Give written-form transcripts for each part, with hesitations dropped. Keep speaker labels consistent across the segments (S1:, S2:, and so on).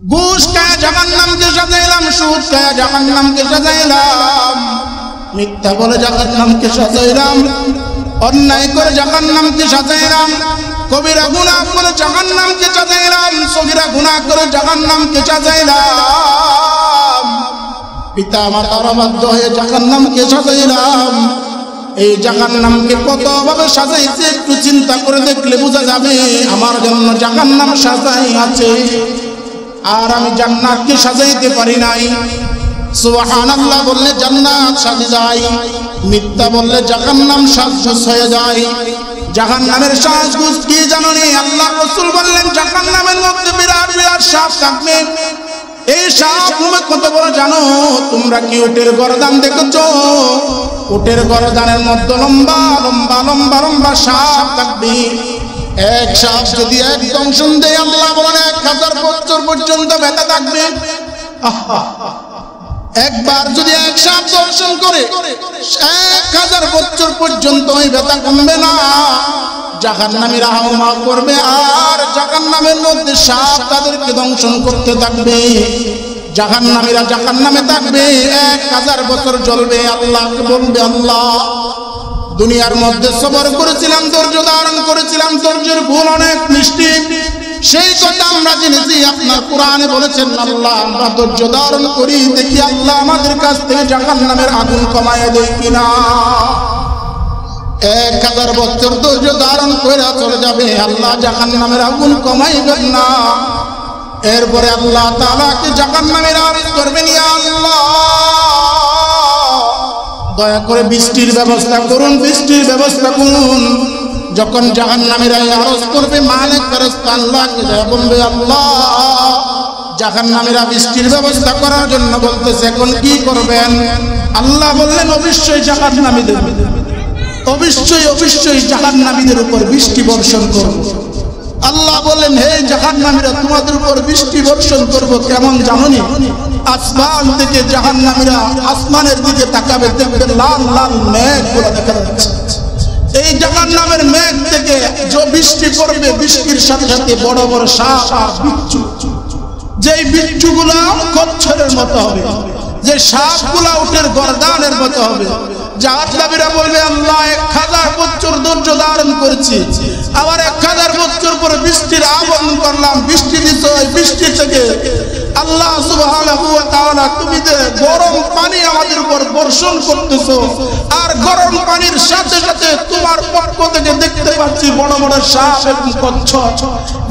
S1: ঘুষ খায় জাহান্নামকে সাজাইলাম, সুদ খায় জাহান্নামকে সাজাইলাম, মিথ্যা বলে জাহান্নামকে সাজাইলাম, অন্যায় করে জাহান্নামকে সাজাইলাম, কবিরা গুনাহ করে জাহান্নামকে সাজাইলাম, সগীরা গুনাহ করে জাহান্নামকে সাজাইলাম, পিতা মাতার অবাধ্য হয়ে জাহান্নামকে সাজাইলাম। এই জাহান্নামকে কতভাবে সাজাইছে একটু চিন্তা করে দেখলে বোঝা যাবে আমার জন্য জাহান্নাম সাজাই আছে, আর আমি জান্নাতকে সাজাইতে পারি নাই। সুবহানাল্লাহ বললে জান্নাত সাজে যায়, মিথ্যা বললে জাহান্নাম সাজগোজ হয়ে যায়। জাহান্নামের সাজগোজ কি জানো নি? আল্লাহ রাসূল বললেন জাহান্নামের মধ্যে বিরাট বিরাট সাপ থাকবে। এই সাপ তুমি কত বড় জানো? তোমরা কি উটের গর্দান দেখেছো? উটের গর্দানের মধ্যে লম্বা লম্বা লম্বা লম্বা সাপ থাকবে। এক সাপ যদি এক দংশন দেয় আল্লাহ বলেন 1000 বছর পর্যন্ত ব্যথা থাকবে। একবার যদি এক সাপ দংশন করে 1000 বছর পর্যন্ত ওই ব্যথা কমবে না। জাহান্নামীরা হাওমা করবে আর জাহান্নামের মধ্যে সাপ তাদেরকে দংশন করতে থাকবে। জাহান্নামীরা জাহান্নামে থাকবে, 1000 বছর জ্বলবে। আল্লাহকে বলবে আল্লাহ দুনিয়ার মধ্যে সবর করেছিলাম, ধৈর্য ধারণ করেছিলাম, ধৈর্যের ফল অনেক মিষ্টি, সেই কথা আমরা জেনেছি। আপনার কোরআনে বলেছেন আল্লাহ আমরা ধৈর্য ধারণ করি, দেখি আল্লাহ আমাদের কাছ থেকে জাহান্নামের আগুন কমায় দেয় কিনা। 1000 বছর ধৈর্য ধারণ করে চলে যাবে, আল্লাহ জাহান্নামের আগুন কমাইবেন না। এরপরে আল্লাহ তাআলাকে জাহান্নামের আরিজ করবেন, ইয়া আল্লাহ দয়া করে বৃষ্টির ব্যবস্থা করুন, বৃষ্টির ব্যবস্থা করুন। যখন জাহান্নামীরা আরজ করবে মালিক ফেরেশতা আল্লাহকে বলবে আল্লাহ জাহান্নামীরা বৃষ্টির ব্যবস্থা করার জন্য বলতেছে, এখন কি করবেন? আল্লাহ বললেন অবশ্যই জাহান্নামীদের, অবশ্যই অবশ্যই জাহান্নামীদের উপর বৃষ্টি বর্ষণ করব। আল্লাহ বললেন হে জাহান্নামীরা তোমাদের উপর বৃষ্টি বর্ষণ করব কেমন জানোনি? আসমান থেকে জাহান্নামীরা আসমানের দিকে তাকাবে, দেখবে লাল লাল মেঘগুলো দেখা যাচ্ছে। এই জাহান্নামের মেঘ থেকে যে বৃষ্টি করবে, বৃষ্টির সাথে সাথে বড় বড় সাপ আর বিচ্ছু, যেই বিচ্ছুগুলো কচ্ছপের মতো হবে, যে সাপগুলো উটের গর্দানের মতো হবে। জাহান্নামীরা বলবে আল্লাহ 1000 বছর ধৈর্য ধারণ করেছি, আবার 1000 বছর পরে বৃষ্টির আহ্বান করলাম, বৃষ্টি দিচ্ছ, বৃষ্টি থেকে আল্লাহ সুবহানাহু ওয়া তাআলা তুমি যে গরম পানি আমাদের উপর বর্ষণ করতেছো, আর গরম পানির সাথে সাথে তোমার পক্ষ থেকে দেখতে পাচ্ছি বড় বড় সাপ এবং কচ্ছপ,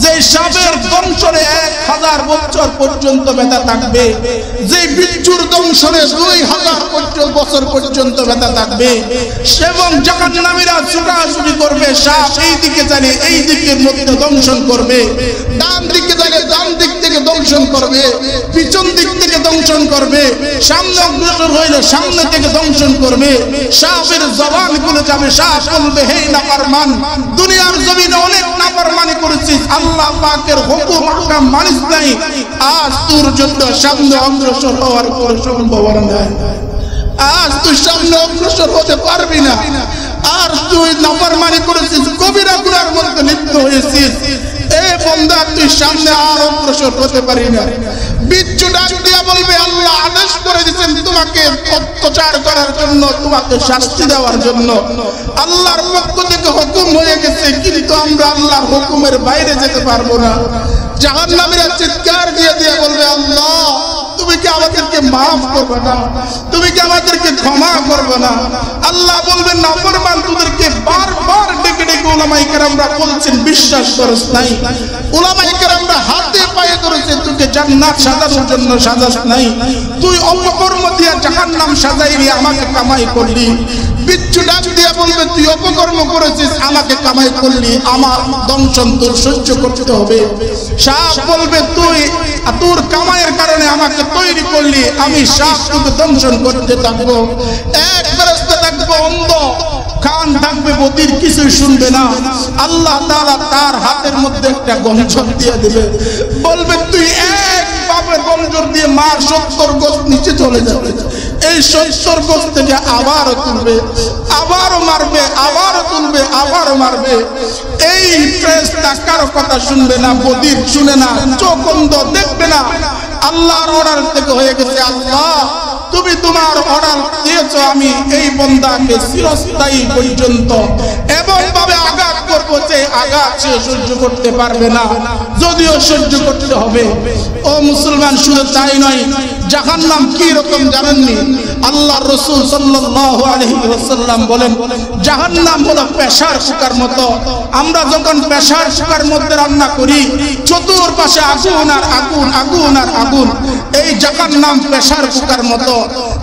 S1: যে সাপের দংশনে 1000 বছর পর্যন্ত ব্যথা থাকবে, যে বিচ্ছুর দংশনে 2000 বছর পর্যন্ত ব্যথা থাকবে। এবং জাহান্নামীরা ছুটাছুটি করবে, সাপ এই দিকে যাবে এই দিকের মধ্যে দংশন করবে, ডান দিকে যাবে ডান দিক থেকে দংশন করবে, পিছন দিক থেকে দংশন করবে, সামনে অগ্রসর হইলে সামনে থেকে দংশন করবে। সাপের জবান খুলে যাবে, সাপ বলবে হে নাফরমান, দুনিয়ার জমিনে অনেক নাফরমানি করেছিস, আল্লাহ পাকের হুকুম আহকাম মানিস নাই, আজ তোর জন্য সামনে অগ্রসর হওয়ার কোনো সম্ভাবনা নাই, আজ তুই সামনে অগ্রসর হতে পারবি না, আর তুই নাফরমানি করেছিস, কবিরা গুনার মধ্যে লিপ্ত হয়েছিস, এ বান্দা তুই সামনে আর অগ্রসর হতে পারি না। বিচ্ছু ডাক দিয়া বলবে আল্লাহ আদেশ করে দিয়েছেন তোমাকে অত্যাচার করার জন্য, তোমাকে শাস্তি দেওয়ার জন্য, আল্লাহর পক্ষ থেকে হুকুম হয়ে গেছে, কিন্তু আমরা আল্লাহর হুকুমের বাইরে যেতে পারবো না। জাহান্নামীরা চিৎকার দিয়ে দিয়ে বলবে আল্লাহ তুমি কি আমাদেরকে মাফ করবে না, তুমি কি আমাদেরকে ক্ষমা করবে না? আল্লাহ বলবেন নাফরমান তোদেরকে বারবার ডেকে ডেকে উলামায়ে কেরামরা বলছেন বিশ্বাস করছ নাই, উলামায়ে কেরামরা হাতে পায়ে ধরেছে তোকে জান্নাত সাজানোর জন্য সাজাস নাই, তুই অপকর্ম দিয়া জাহান্নাম সাজাইলি, আমাকে কামাই করলি। বিচ্ছু ডাক দিয়া বলবে তুই অপকর্ম করেছিস, আমাকে কামাই করলি, আমার দংশন তোর সহ্য করতে হবে। সাপ বলবে তুই তোর কামাইয়ের কারণে আমাকে তৈরি করলি, আমি সাপ তোকে দংশন করতে থাকবো। এক ফেরেশতা থাকবে অন্ধ, কান থাকবে বধির, কিছুই শুনবে না। আল্লাহ তাআলা তার হাতের মধ্যে একটা গঞ্জর দিয়ে দিবে, বলবে তুই এক বাপের গঞ্জর দিয়ে মার 70 গজ নিচে চলে যাবে, এই 70 গজ থেকে আবারও তুলবে, আবারও মারবে, আবারও তুলবে, আবারও মারবে। এই ফেরেশতা কারো কথা শুনবে না, বদির শুনে না, চোখ অন্ধ, দেখবে না। আল্লাহর অর্ডার থেকে হয়ে গেছে, আল্লাহ তুমি তোমার অর্ডার দিয়েছো, আমি এই বান্দাকে চিরস্থায়ী পর্যন্ত এমন ভাবে আঘাত করবো যে আঘাত সে সহ্য করতে পারবে না, যদিও সহ্য করতে হবে। ও মুসলমান, শুধু তাই নয়, জাহান্নাম কি রকম জানেননি? আল্লাহর রাসূল সাল্লাল্লাহু আলাইহি ওয়াসাল্লাম বলেন, জাহান্নাম হলো প্রেসার কুকার মতো। আমরা যখন প্রেসার কুকার মধ্যে রান্না করি, চতুর্পাশে আগুন আর আগুন, আগুন আর আগুন। এই জাহান্নাম প্রেসার কুকার মতো।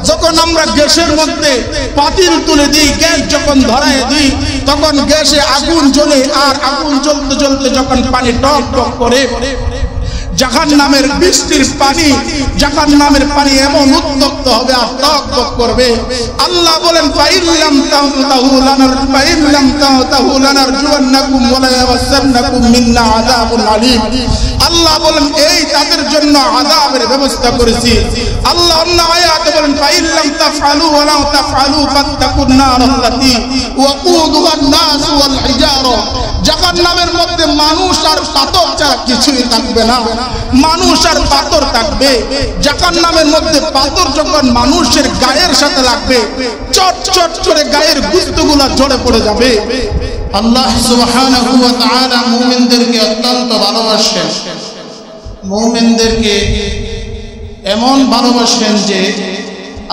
S1: যখন আমরা গ্যাসের মধ্যে পাতিল তুলে দিই, গ্যাস যখন ধরায় দিই, তখন গ্যাসে আগুন জ্বলে, আর আগুন জ্বলতে জ্বলতে যখন পানি টক টক করে, জাহান্নামের বৃষ্টির পানি, জাহান্নামের পানি এমন উত্তপ্ত হবে আর টক টক করবে। আল্লাহ বলেন, ফাইল্লাম তাহু লানার জুয়ান্নাকুম ওয়া লা ইয়ামাসসান্নাকুম মিন্না আযাবুন আলীম। আল্লাহ বলেন, এই তাদের জন্য আযাবের ব্যবস্থা করেছি। আল্লাহ অন্য আয়াতে বলেন, ফাইল্লাম তাফআলু ওয়া লা তাফআলু ফাত্তাকুন নারাল্লাতী ওয়াকুদুহান নাস ওয়াল হিজারা। জাহান্নামের মধ্যে মানুষ আর পাথর ছাড়া কিছুই থাকবে না, মানুষ আর পাথর থাকবে। জাহান্নামের মধ্যে পাথর যখন মানুষের গায়ের সাথে লাগবে, চট চট করে গায়ের গোশতগুলো ঝরে পড়ে যাবে। আল্লাহ সুবহানাহু ওয়া তাআলা মুমিনদেরকে অত্যন্ত ভালোবাসেন। মুমিনদেরকে এমন ভালোবাসেন যে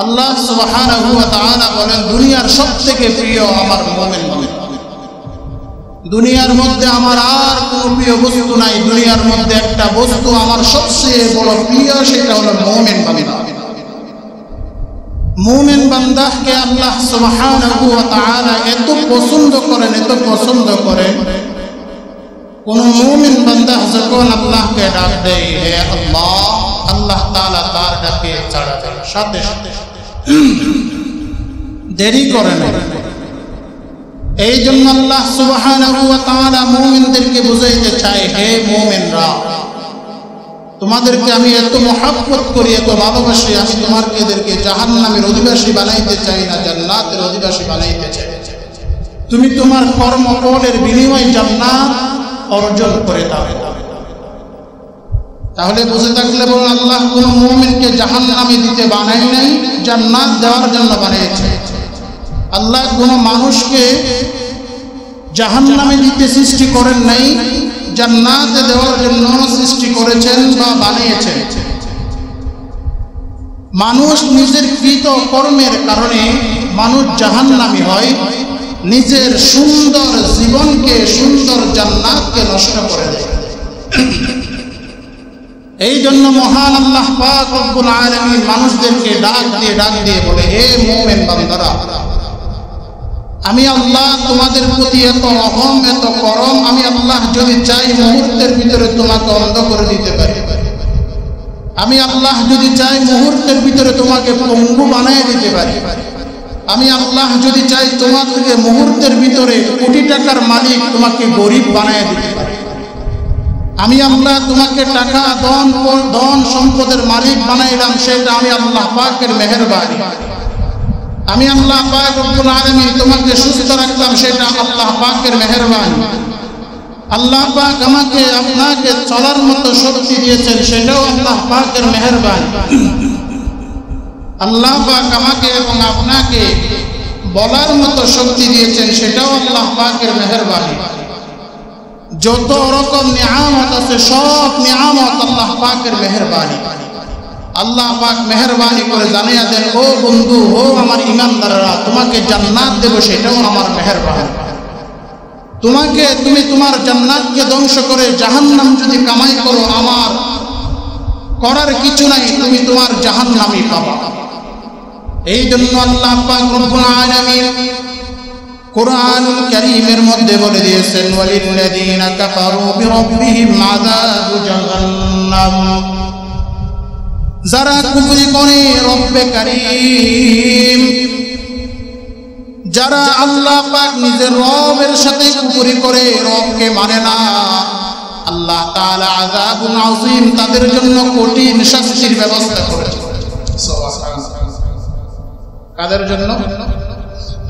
S1: আল্লাহ সুবহানাহু ওয়া তাআলা বলেন, দুনিয়ার সবথেকে প্রিয় আমার মুমিন বান্দা। দুনিয়ার মধ্যে আমার আর কোনো প্রিয় বস্তু নাই। দুনিয়ার মধ্যে একটা বস্তু আমার সবচেয়ে বড় প্রিয়, সেটা হলো মুমিন বান্দা। মুমিন বান্দাকে আল্লাহ সুবহানাহু ওয়া তাআলা এত পছন্দ করেন, এত পছন্দ করেন। কোন মুমিন বান্দা যখন আল্লাহকে ডাক দেয়, হে আল্লাহ, আল্লাহ তাআলা তার ডাকে সাড়া দেন, সাথে সাথে দেরি করে না। এই জন্য আল্লাহ সুবহানাহু ওয়া তাআলা মুমিনদেরকে বুঝাইতে চায়, হে মুমিনরা, তোমাদেরকে আমি এত মহব্বত করি, এত ভালোবাসি, আমি তোমাদেরকে জাহান্নামের অধিবাসী বানাইতে চাই না, জান্নাতের অধিবাসী বানাইতে চাই। তুমি তোমার কর্মফলের বিনিময়ে জান্নাত অর্জন করে দাও। তাহলে বুঝে থাকলে বলুন, আল্লাহ কোন মুমিনকে জাহান্নামে দিতে বানায় নাই, জান্নাত দেওয়ার জন্য বানিয়েছে। আল্লাহ কোন মানুষকে জাহান্নামে দিতে সৃষ্টি করেন নাই, জান্নাতে দেওয়ার জন্য সৃষ্টি করেছেন বা বানিয়েছেন। মানুষ নিজের কৃত কর্মের কারণে মানুষ জাহান্নামী হয়, নিজের সুন্দর জীবনকে, সুন্দর জান্নাতকে নষ্ট করে দেয়। এই জন্য মহান আল্লাহ পাক রব্বুল আলামিন মানুষদেরকে ডাক দিয়ে বলে, হে মুমিন বান্দারা, আমি আল্লাহ তোমাদের প্রতি এত রহম, এত করম। আমি আল্লাহ যদি চাই মুহূর্তের ভিতরে তোমাকে অন্ধ করে দিতে পারি। আমি আল্লাহ যদি চাই মুহূর্তের ভিতরে তোমাকে পঙ্গু বানিয়ে দিতে পারি। আমি আল্লাহ যদি চাই তোমাকে মুহূর্তের ভিতরে কোটি টাকার মালিক, তোমাকে গরিব বানিয়ে দিতে পারি। আমি আল্লাহ তোমাকে টাকা, ধন সম্পদের মালিক বানাইলাম, সেটা আমি আল্লাহ পাকের মেহেরবানি। আমি আল্লাহ পাক রব্বুল আলামিন তোমাকে সুস্থ রাখলাম, সেটা আল্লাহ পাকের মেহেরবানি। আল্লাহ পাক আমাকে আপনাকে চলার মতো শক্তি দিয়েছেন, সেটাও আল্লাহ পাকের মেহেরবানি। আল্লাহ পাক আমাকে এবং আপনাকে বলার মতো শক্তি দিয়েছেন, সেটাও আল্লাহ পাকের মেহেরবানি। যত রকম নিয়ামত আছে, সব নিয়ামত আল্লাহ পাকের মেহেরবানি। আল্লাহ পাক মেহেরবানি করে জানিয়ে দেন, ও বন্ধু, ও আমার ঈমানদাররা, তোমাকে জান্নাত দেব, সেটাও আমার মেহেরবানি। তুমি তোমার জান্নাতকে ধ্বংস করে জাহান্নাম যদি কামাই করো, আমার করার কিছু নাই, তুমি তোমার জাহান্নামই পাবা। এই জন্য আল্লাহ পাক রব্বুল আলামিন কুরআনুল কারীমের মধ্যে বলে দিয়েছেন, ওয়ালিল্লাযীনা কাফারু বিরাব্বিহিম আযাবু জাহান্নাম। যারা কুফরি করে রব্বে কারীম, যারা আল্লাহ পাক নিজের রবের সাথে কুফরি করে, রবকে মানে না, আল্লাহ তাআলা আযাবুন আযীম, তাদের জন্য কঠিন শাস্তির ব্যবস্থা করেছেন। কাদের জন্য?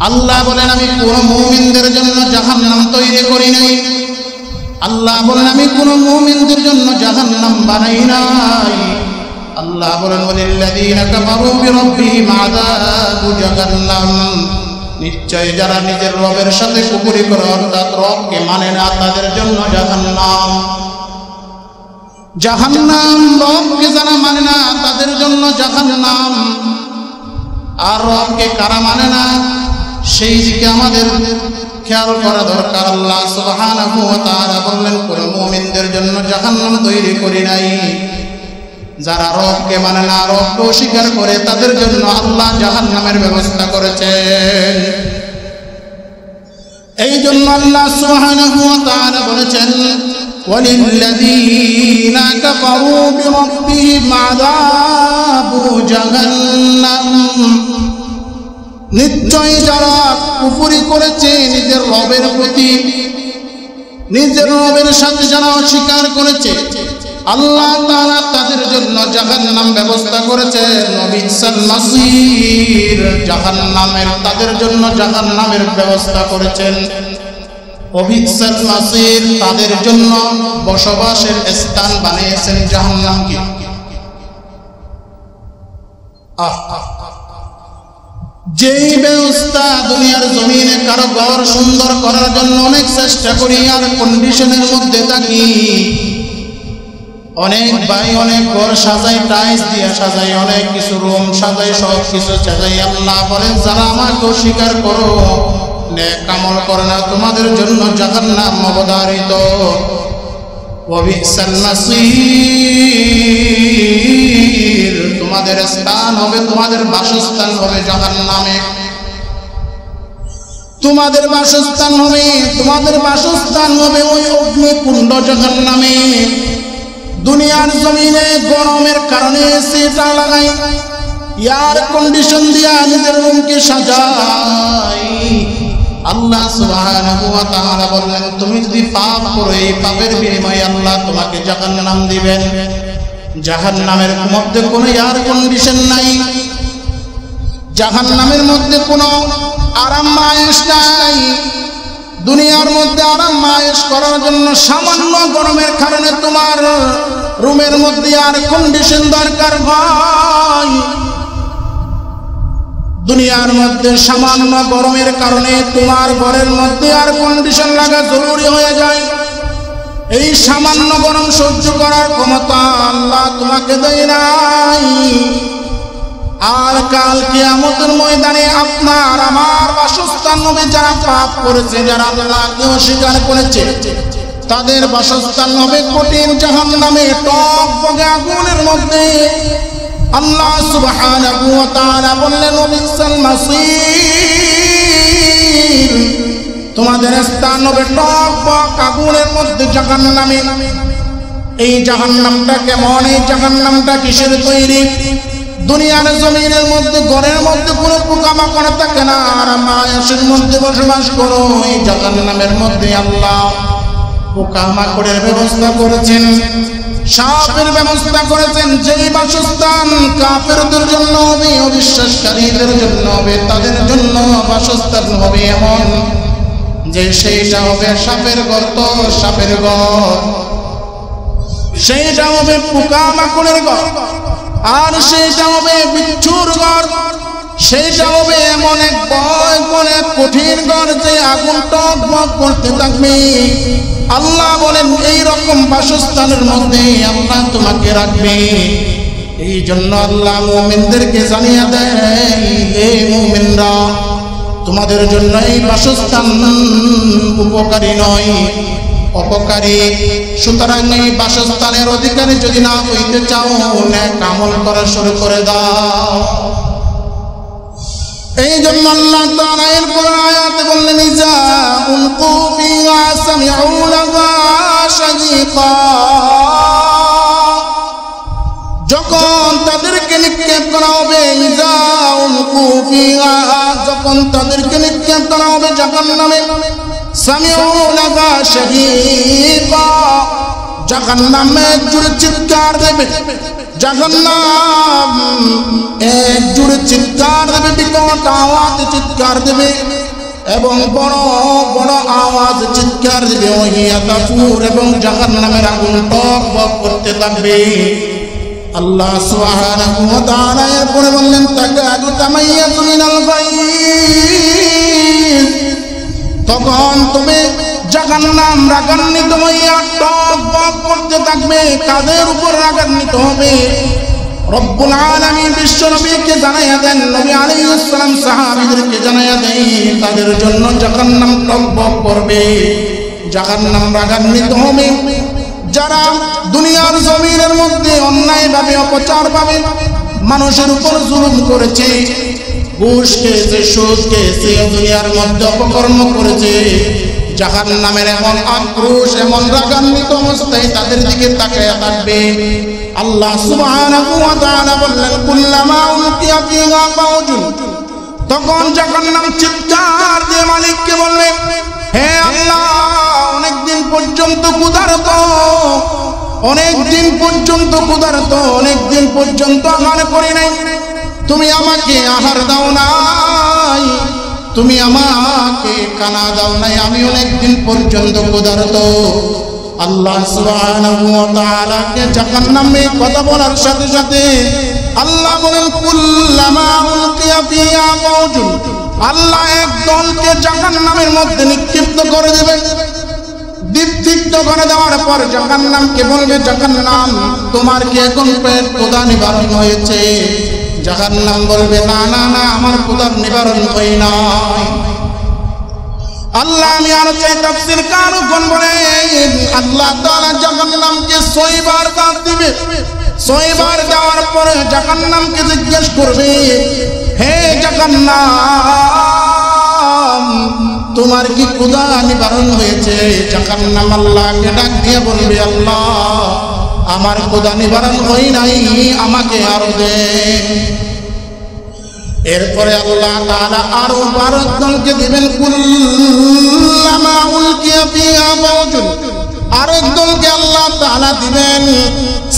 S1: আল্লাহ বলেন আমি কোন মুমিনদের জন্য জাহান্নাম তৈরি করি নাই। আল্লাহ বলেন আমি কোন মুমিনদের জন্য জাহান্নাম বানাই নাই। আল্লাহ বলেন ওয়ালিল্লাযীনা কাফারু বিরাব্বিহিম আযাবু জাহান্নাম, নিশ্চয় যারা নিজের রবের সাথে কুফরি করে অর্থাৎ রবকে মানে না তাদের জন্য জাহান্নাম। জাহান্নাম, রবকে যারা মানে না তাদের জন্য জাহান্নাম। আর রবকে কারা মানে না সেই দিকে আমাদের খেয়াল করা দরকার। আল্লাহ সুবহানাহু ওয়া তাআলা বললেন কোন মুমিনদের জন্য জাহান্নাম তৈরি করি নাই। যারা রবকে মানে না, রবকে অস্বীকার করে তাদের জন্য আল্লাহ জাহান্নামের ব্যবস্থা করেছেন। এই জন্য আল্লাহ সুবহানাহু ওয়া তাআলা বলেছেন ওয়ালিল্লাযীনা কাফারু বিরাব্বিহিম আযাবু জাহান্নাম, নিশ্চয় যারা কুফরি করেছে নিজের রবের প্রতি, নিজের রবের সাথে যারা অস্বীকার করেছে আল্লাহ তাআলা তাদের জন্য জাহান্নাম ব্যবস্থা করেছেন। ওয়াবিসাল মাসীর, জাহান্নামের তাদের জন্য জাহান্নামের ব্যবস্থা করেছেন। ওয়াবিসাল মাসীর, তাদের জন্য বসবাসের স্থান বানিয়েছেন জাহান্নামকে। যেই ব্যবস্থা দুনিয়ার জমিনে কারো ঘর সুন্দর করার জন্য অনেক চেষ্টা করি আর কন্ডিশনের মধ্যে থাকি, অনেক ভাই অনেক ঘর সাজাই, টাইলস দিয়ে সাজাই, অনেক কিছু রুম সাজাই, সব কিছু সাজাই। আল্লাহ বলেন যারা আমাকে অস্বীকার করো, নেক আমল করে না, তোমাদের জন্য জাহান্নাম অবধারিত। ওয়াবিসাল মাসীর, তোমাদের স্থান হবে, তোমাদের বাসস্থান হবে জাহান্নামে। তোমাদের বাসস্থান হবে, তোমাদের বাসস্থান হবে ওই অগ্নিকুণ্ড জাহান্নামে। দুনিয়ার জমিনে গরমের কারণে সেটা লাগাই, এয়ার কন্ডিশন দিয়া নিজের রুমকে সাজাই। আল্লাহ সুবহানাহু ওয়া তাআলা বললেন তুমি যদি পাপ করো এই পাপের বিনিময়ে আল্লাহ তোমাকে জাহান্নাম দিবেন। জাহান্নামের মধ্যে কোনো এয়ার কন্ডিশন নাই, জাহান্নামের মধ্যে কোনো আরাম আয়েশ নাই। দুনিয়ার মধ্যে আরাম আয়েশ করার জন্য সামান্য গরমের কারণে তোমার রুমের মধ্যে এয়ার কন্ডিশন দরকার হয়। দুনিয়ার মধ্যে সামান্য গরমের কারণে তোমার ঘরের মধ্যে এয়ার কন্ডিশন লাগা জরুরি হয়ে যায়। এই সামান্য গরম সহ্য করার ক্ষমতা আল্লাহ তোমাকে দেয় নাই। আর কাল কিয়ামতের ময়দানে আপনার আমার বাসস্থান হবে যারা পাপ করেছে, যারা আল্লাহকে অস্বীকার করেছে, তাদের বাসস্থান হবে কঠিন জাহান্নামে, টকবগে আগুনের মধ্যে। আল্লাহ সুবহানাহু ওয়া তাআলা বললেন ওয়াবিসাল মাসীর, তোমাদের স্থান হবে টকবগ আগুনের মধ্যে জাহান্নামে। এই জাহান্নামটা কেমন? এই জাহান্নামটা কিসের তৈরি? দুনিয়ার জমিনের মধ্যে ঘরের মধ্যে কোনো পোকামাকড় থাকে না, আর আরাম-আয়েশের মধ্যে বসবাস করো। এই জাহান্নামের মধ্যে আল্লাহ পোকামাকড়ের ব্যবস্থা করেছেন, সাপের ব্যবস্থা করেছেন। যেই বাসস্থান কাফেরদের জন্য হবে, অবিশ্বাসকারীদের জন্য হবে, তাদের জন্য বাসস্থান হবে এমন যে সেইটা হবে সাপের গর্ত, সাপের ঘর, সেইটা হবে পোকামাকড়ের ঘর, আর সেইটা হবে বিচ্ছুর ঘর, সেইটা হবে এমন এক ভয় করে কঠিন ঘর যে আগুন টকবক করতে থাকবে। আল্লাহ বলেন এই রকম বাসস্থানের মধ্যে আল্লাহ তোমাকে রাখবে। এই জন্য আল্লাহ মুমিনদেরকে জানিয়ে দেয়, এই মুমিনরা তোমাদের জন্য এই বাসস্থান উপকারী নয়, অপকারী। সুতরাং এই বাসস্থানের অধিকারী যদি না হইতে চাও, নেক আমল করা শুরু করে দাও। এই জন্য আল্লাহ তাআলা এরপর আয়াতে বললেন ইজা উলকু ফিহা সামিউ লাহা শাহীকা, যখন তাদেরকে নিক্ষেপ করা হবে, ইজা উলকু ফিহা, যখন তাদেরকে নিক্ষেপ করা হবে জাহান্নামে, সামিউ লাহা শাহীকা, জাহান্নামে জোরে চিৎকার দেবে, জাহান্নাম এক জোরে চিৎকার দেবে, বিকট আওয়াজে চিৎকার দেবে এবং বড় বড় আওয়াজ চিৎকার দেবে। ওহিয়া তাফুর, এবং জাহান্নামের আগুন টক বক করতে থাকবে। আল্লাহ সুবহানাহু ওয়া তাআলা এরপরে বললেন, তাকাদু তামাইয়াজু মিনাল গায়জ, তখন তুমি জাহান্নাম রাগান্বিত হইয়া টক বক করতে থাকবে। কাদের উপর রাগান্বিত হবে? রব্বুল আলামিন বিশ্ব নবীকে জানাইয়া দেন, নবী আলাইহিস সালাম সাহাবীদেরকে জানাইয়া দেন, তাদের জন্য জাহান্নাম টক বক করবে, জাহান্নাম রাগান্বিত হবে। যারা দুনিয়ার জমিনের মধ্যে অন্যায়ভাবে অপচারভাবে মানুষের উপর জুলুম করেছে, ঘুষ খেয়েছে, সুদ খেয়েছে, দুনিয়ার মধ্যে অপকর্ম করেছে, জাহান্নামের এমন আক্রোশ, এমন রাগান্বিত অবস্থায় তাদের দিকে তাকায়া থাকবে। আল্লাহ সুবহানাহু ওয়া তাআলা বললেন, কুল্লামা উলকিয়া ফিহা ফাওজুন, তখন জাহান্নাম চিৎকার দিয়ে মালিককে বলবে, হে আল্লাহ, অনেকদিন পর্যন্ত ক্ষুধার্ত, অনেকদিন পর্যন্ত ক্ষুধার্ত, অনেকদিন পর্যন্ত আহার করি নাই, তুমি আমাকে আহার দাও নাই, তুমি আমাকে খানা দাও নাই, আমি অনেকদিন পর্যন্ত ক্ষুধার্ত। আল্লাহ সুবহানাহু ওয়া তাআলা কে জাহান্নামে কথা বলার সাথে সাথে আল্লাহ বলেন, কুল্লামা উলকিয়া ফিহা ফাওজুন, আল্লাহ এক দলকে জাহান্নামের মধ্যে নিক্ষিপ্ত করে দেবে। দীপ্তিক্ত করে দেওয়ার পর জাহান্নামকে বলবে, জাহান্নাম, তোমার কি এখন পেট ক্ষুধা নিবারণ হয়েছে? জাহান্নাম বলবে, না না না, আমার ক্ষুধার নিবারণ হয় নাই। আল্লাহ আমি আরো চাই তাফসীর কারুগণ বলেন, আল্লাহ তাআলা জাহান্নামকে 6 বার ডাক দিবে। 6 বার দেওয়ার পরে জাহান্নামকে জিজ্ঞেস করবে, হে জাহান্নাম, তোমার কি ক্ষুধা নিবারণ হয়েছে? জাহান্নাম আল্লাহকে ডাক দিয়ে বলবে, আল্লাহ, আমার ক্ষুধা নিবারণ হয় নাই, আমাকে আরো দেন। এরপরে আল্লাহ তাআলা আরো 12 দলকে দিবেন, কুল্লামা উলকিয়া ফিহা ফাওজুন, আরেক দলকে আল্লাহ তাআলা দিবেন,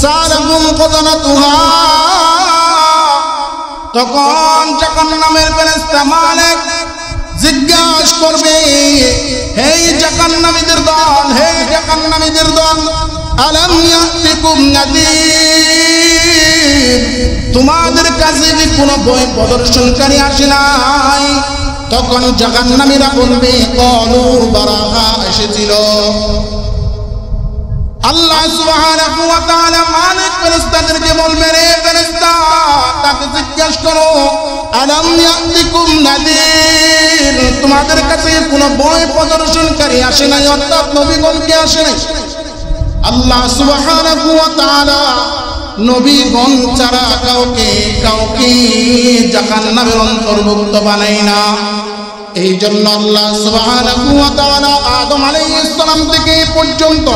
S1: সালাহুম কদানাতুহা, তখন জাহান্নামের ফেরেশতা মালিক জিজ্ঞাসা করবে, হে জাহান্নামীদের দল, হে জাহান্নামীদের দল, আলাম ইয়াতিকুম নাযীর, তোমাদের কাছে কি কোনো ভয় প্রদর্শনকারী আসে নাই? তখন জাহান্নামীরা বলবে, ক্বালু বালা, এসেছিল। আল্লাহ সুবহানাহু ওয়া তাআলা মালিক ফেরেশতাদেরকে বলবে, রে ফেরেশতা, তাকে জিজ্ঞাসা করো, আলাম ইয়াতিকুম নাযীর, তোমাদের কাছে কোনো ভয় প্রদর্শনকারী আসে নাই, অর্থাৎ নবীগণকে আসে নাই। আল্লাহ সুবহানাহু ওয়া তাআলা নবীগণ ছাড়া কাউকে জাহান্নামের অন্তর্ভুক্ত বানাই না। এই জন্য আল্লাহ সুবহানাহু ওয়া তাআলা আদম আলাইহিস সালাম থেকে পর্যন্ত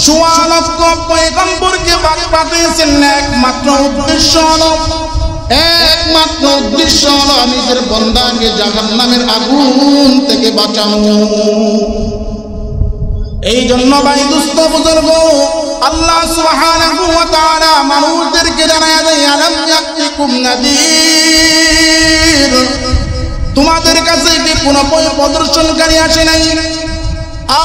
S1: 1.5 লক্ষ পয়গম্বরকে পাঠিয়েছেন। একমাত্র উদ্দেশ্য হলো নিজের বান্দাকে জাহান্নামের আগুন থেকে বাঁচানো। এই জন্য ভাই দুস্থ বুজুর্গ, আল্লাহ সুবহানাহু ওয়া তাআলা মানুষদেরকে জানায়া দেয়, আলাম ইয়াতিকুম নাযীর, তোমাদের কাছে কি কোনো ভয় প্রদর্শনকারী আসে নাই?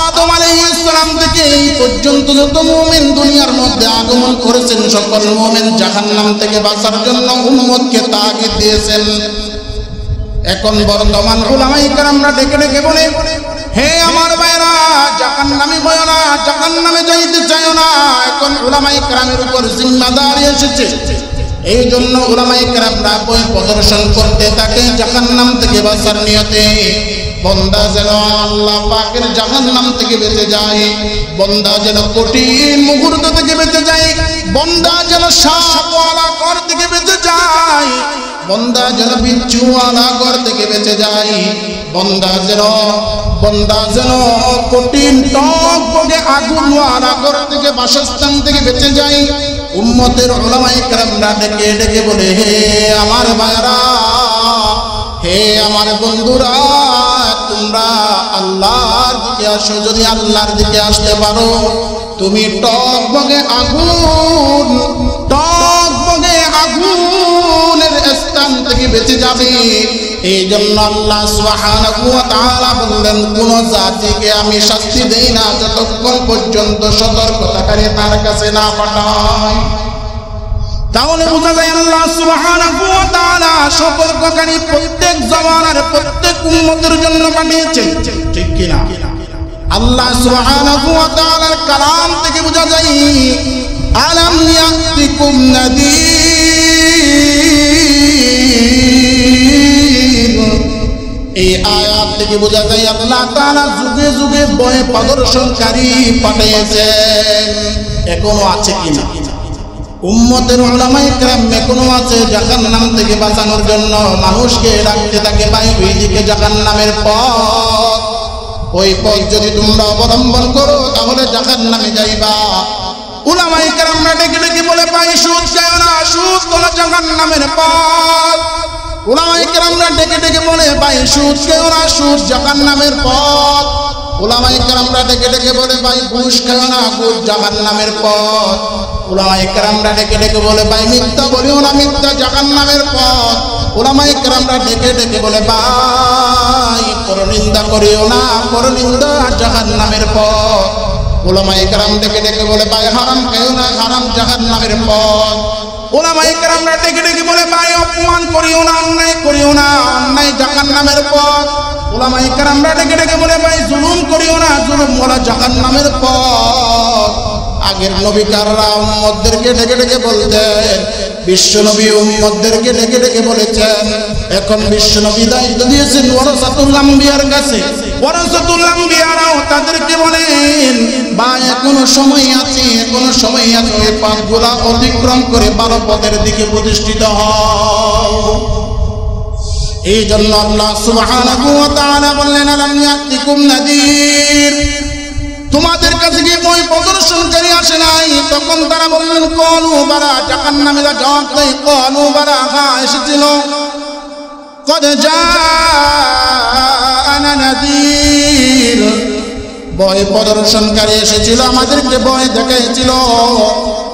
S1: আদম আলাইহিস সালাম থেকে এই পর্যন্ত যত মুমিন দুনিয়ার মধ্যে আগমন করেছেন, সকল মুমিন জাহান্নাম থেকে বাঁচার জন্য উম্মতকে তাগিদ দিয়েছেন। এখন বর্তমান উলামায়ে কেরামরা ডেকে ডেকে বলে, হে আমার ভাইরা, জাহান্নামে হয় না, জাহান্নামে যাইতে চাইও না। এখন উলামায়ে কেরামের উপর জিম্মাদারি এসেছে, এই জন্য উলামায়ে কেরামরা ভয় প্রদর্শন করতে থাকে জাহান্নাম থেকে বাঁচার নিয়তে। বন্দা যেন আল্লাহ পাকের জাহান্নাম থেকে বেঁচে যায়, বন্দা যেন কঠিন মুহূর্ত থেকে বেঁচে যায়, বন্দা যেন সাপওয়ালা ঘর থেকে বেঁচে যায়, বন্দা যেন বিচ্ছুওয়ালা ঘর থেকে বেঁচে যায়, বন্দা যেন কঠিন টকবকে আগুনওয়ালা ঘর থেকে, বাসস্থান থেকে বেঁচে যায়। উম্মতের উলামায়ে কেরামরা ডেকে ডেকে বলে, হে আমার ভাইরা, হে আমার বন্ধুরা, তোমরা আল্লাহর দিকে আসো। যদি আল্লাহর দিকে আসতে পারো, তুমি টকবকে আগুন, টক বেঁচে যাবে। এই জন্য আল্লাহ সুবহানাহু ওয়া তাআলা বললেন, কোন জাতিকে আমি শাস্তি দেই না যতক্ষণ পর্যন্ত সতর্কতাকারী তার কাছে না পাঠাই। তাহলে বোঝা যায় আল্লাহ সুবহানাহু ওয়া তাআলা সতর্ককারী প্রত্যেক জামানার প্রত্যেক উম্মতের জন্য পাঠিয়েছেন, ঠিক কি না? আল্লাহ সুবহানাহু ওয়া তাআলার কালাম থেকে বোঝা যায়, আলাম ইয়াতিকুম নাযীর। এই আয়াত থেকে বোঝা যায় আল্লাহ তাআলা যুগে যুগে ভয় প্রদর্শনকারী পাঠিয়েছেন। এখনো আছে কিনা? উম্মতের উলামায়ে কেরাম এখনো আছে জাহান্নাম থেকে বাঁচানোর জন্য মানুষকে ডাকতে থাকে, ভাই ওই দিকে জাহান্নামের পথ, ওই পথ যদি তোমরা অবলম্বন করো তাহলে জাহান্নামে যাইবা। উলামায়ে কেরামরা ডেকে ডেকে বলে, ভাই সুদ খাও না, সুদ হলো জাহান্নামের পথ। উলামায়ে কেরামরা ডেকে ডেকে বলে, ভাই সুদ খাও না, সুদ জাহান্নামের পথ। উলামায়ে কেরামরা ডেকে ডেকে বলে, ভাই ঘুষ খাও না, ঘুষ জাহান্নামের পথ। উলামায়ে কেরামরা ডেকে ডেকে বলে, ভাই মিথ্যা বলিও না, মিথ্যা জাহান্নামের পথ। উলামায়ে কেরামরা ডেকে ডেকে বলে, ভাই পরনিন্দা করিও না, পরনিন্দা জাহান্নামের পথ। উলামায়ে কেরাম ডেকে ডেকে বলে, ভাই হারাম খাইও না, হারাম জাহান্নামের পথ। উলামায়ে কেরামরা ডেকে ডেকে বলে, ভাই অপমান করিও না, অন্যায় করিও না, অন্যায় জাহান্নামের পথ। উলামায়ে কেরামরা ডেকে ডেকে বলে, ভাই জুলুম করিও না, জুলুম হলো জাহান্নামের পথ। আগের নবীকাররা উম্মতদেরকে ডেকে ডেকে বলতেন, বিশ্বনবী উম্মতদেরকে ডেকে ডেকে বলেছেন। এখন বিশ্বনবী দায়িত্ব দিয়েছেন ওয়ারাসাতুল আম্বিয়ার কাছে। ওয়ারাসাতুল আম্বিয়ারাও তাদেরকে বলেন, ভাই এখনো সময় আছে, এখনো সময় আছে, এই পথগুলা অতিক্রম করে ভালো পথের দিকে প্রতিষ্ঠিত হও। এই জন্য আল্লাহ সুবহানাহু ওয়া তাআলা বললেন, আলাম ইয়াতিকুম নাযীর, তোমাদের কাছে কি বই প্রদর্শনকারী আসে নাই? তখন তারা বললেন, ক্বালু বালা, জাহান্নামীরা জবাব দেয়, ক্বালু বালা, হ্যাঁ এসেছিল। ক্বাদ জাআনা নাযীর, ভয় প্রদর্শনকারী এসেছিল, আমাদেরকে ভয় দেখিয়েছিল।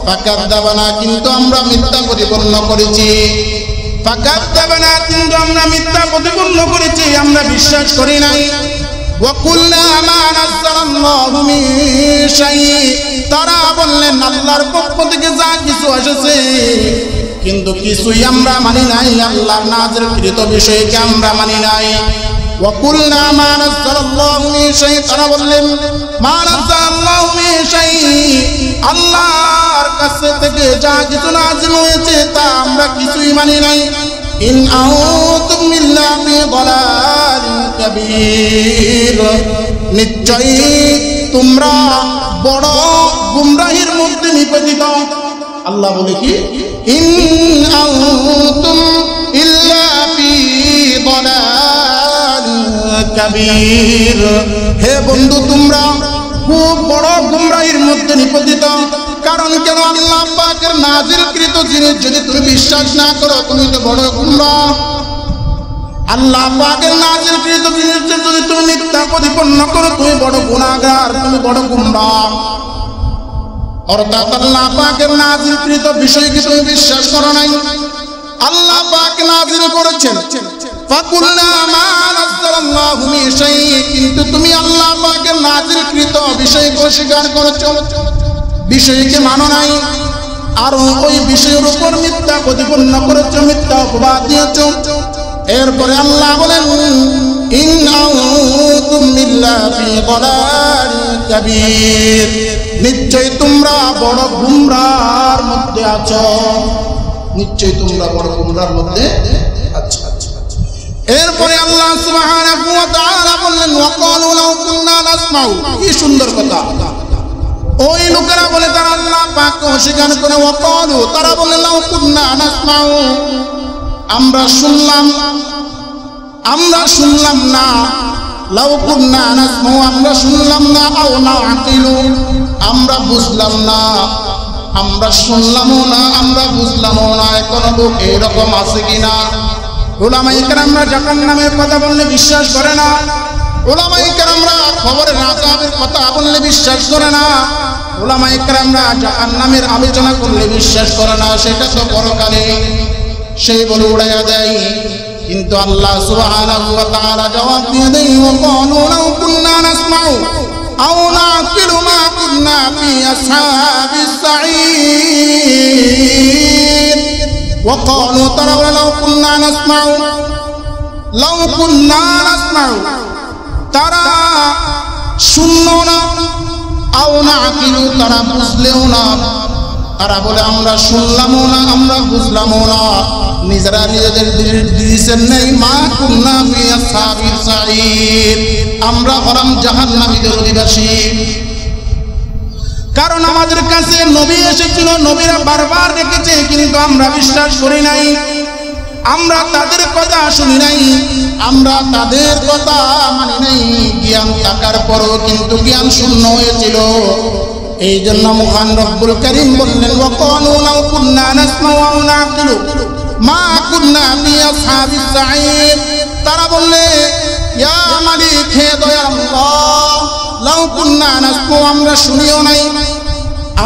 S1: ফাকাযযাবানা, কিন্তু আমরা মিথ্যা প্রতিপন্ন করেছি। ফাকাযযাবানা, কিন্তু আমরা মিথ্যা প্রতিপন্ন করেছি, আমরা বিশ্বাস করি নাই। ওয়াকুলনা মা নাযালাল্লাহু মিন শাইই, তারা বললেন আল্লাহর পক্ষ থেকে যা কিছু এসেছে কিন্তু কিছুই আমরা মানি নাই, আল্লাহর নাযিলকৃত বিষয়কে আমরা মানি নাই। ওয়াকুলনা মা নাযালাল্লাহু মিন শাইই, তারা বললেন মা নাযালাল্লাহু মিন শাইই, আল্লাহর কাছ থেকে যা কিছু নাযিল হয়েছে তা আমরা কিছুই মানি নাই। ইন আনতুম ইল্লা ফি দালালিন কাবীর, নিশ্চয়ই তোমরা বড় গুমরাহির মধ্যে নিপতিত। আল্লাহ বলে কি, ইন আনতুম ইল্লা ফি দালালিন কাবীর, হে বন্ধু তোমরা খুব বড় গুমরাহির মধ্যে নিপতিত। কারণ কেন? আল্লাহ পাকের নাযিলকৃত জিনিস যদি তুমি বিশ্বাস না করো তুমি তো বড় গুমরাহ। আল্লাহ পাকের নাযিলকৃত জিনিস যদি তুমি মিথ্যা প্রতিপন্ন করো তুমি বড় গুনাহগার, তুমি বড় গুমরাহ। অর্থাৎ আল্লাহ পাকের নাযিলকৃত বিষয়কে তুমি বিশ্বাস করো নাই। আল্লাহ পাক নাযিল করেছেন ফাকুলনা মা নাযালাল্লাহু মিন শাইই, কিন্তু তুমি আল্লাহ পাকের নাযিলকৃত বিষয়কে অস্বীকার করেছো, বিষয়কে মানো নাই, আর ওই বিষয়ের উপর মিথ্যা প্রতিপন্ন করেছো, মিথ্যা অপবাদ দিয়েছো। এরপরে আল্লাহ বলেন, ইন আনতুম ইল্লা ফি দালালিন কাবীর, নিশ্চয়ই তোমরা বড় গুমরাহর মধ্যে আছো, নিশ্চয়ই তোমরা বড় গুমরাহর মধ্যে আছো। এরপরে আল্লাহ সুবহানাহু ওয়া তাআলা বললেন, ওয়াকালু লাউ কুননা নাসমাউ, কি সুন্দর কথা। ওই লোকেরা বলে তারা আল্লাহ পাককে অস্বীকার করে, ওয়াকালু, তারা বলে লাউ কুননা নাসমাউ, আমরা শুনলাম না, লাউ কুননা নাসমাউ, আমরা শুনলাম না, আও নাআকিলু, আমরা বুঝলাম না, আমরা শুনলামও না, আমরা বুঝলামও না। এখন লোক এরকম আছে কিনা? উলামায়ে কেরামরা জাহান্নামের কথা বললে বিশ্বাস করে না, উলামায়ে কেরামরা খবরের আযাবের কথা বললে বিশ্বাস করে না, উলামায়ে কেরামরা জাহান্নামের আলোচনা করলে বিশ্বাস করে না। সেটা তো পরকালে, সেই বলে উড়াইয়া দেয়। কিন্তু আল্লাহ সুবহানাহু ওয়া তাআলা জবাব দিয়ে দেয়, ওয়া ক্বালু লাউ কুন্না নাসমাউ আও নাকিলু মা কুন্না ফি আসহাবিস সাঈর। ওয়া ক্বালু তারা লাউ কুন্না নাসমাউ, তারা শুনলো না, আও নাকিলু তারা বুঝলেও না। তারা বলে আমরা শুনলামও না, আমরা বুঝলামও না। নিজেরা নিজেদের ডিসিশন নেই, মা কুন্না ফি আসহাবিস সাঈর, আমরা হলাম জাহান্নামীদের অধিবাসী। কারণ আমাদের কাছে নবী এসেছিল, নবীরা বারবার ডেকেছে, কিন্তু আমরা বিশ্বাস করি নাই, আমরা তাদের কথা শুনি নাই, আমরা তাদের কথা মানি নাই। জ্ঞান থাকার পরও কিন্তু জ্ঞান শূন্য হয়েছিল। এই জন্য মহান রব্বুল কারীম বললেন, ওয়া ক্বালু লাউ কুন্না নাসমাউ আও নাকিলু মা কুন্না ফি আসহাবিস সাঈর। তারা বললে, ইয়া মালিক, হে দয়াল আল্লাহ, লাউ কুন্না নাসমাউ, আমরা শুনিও নাই,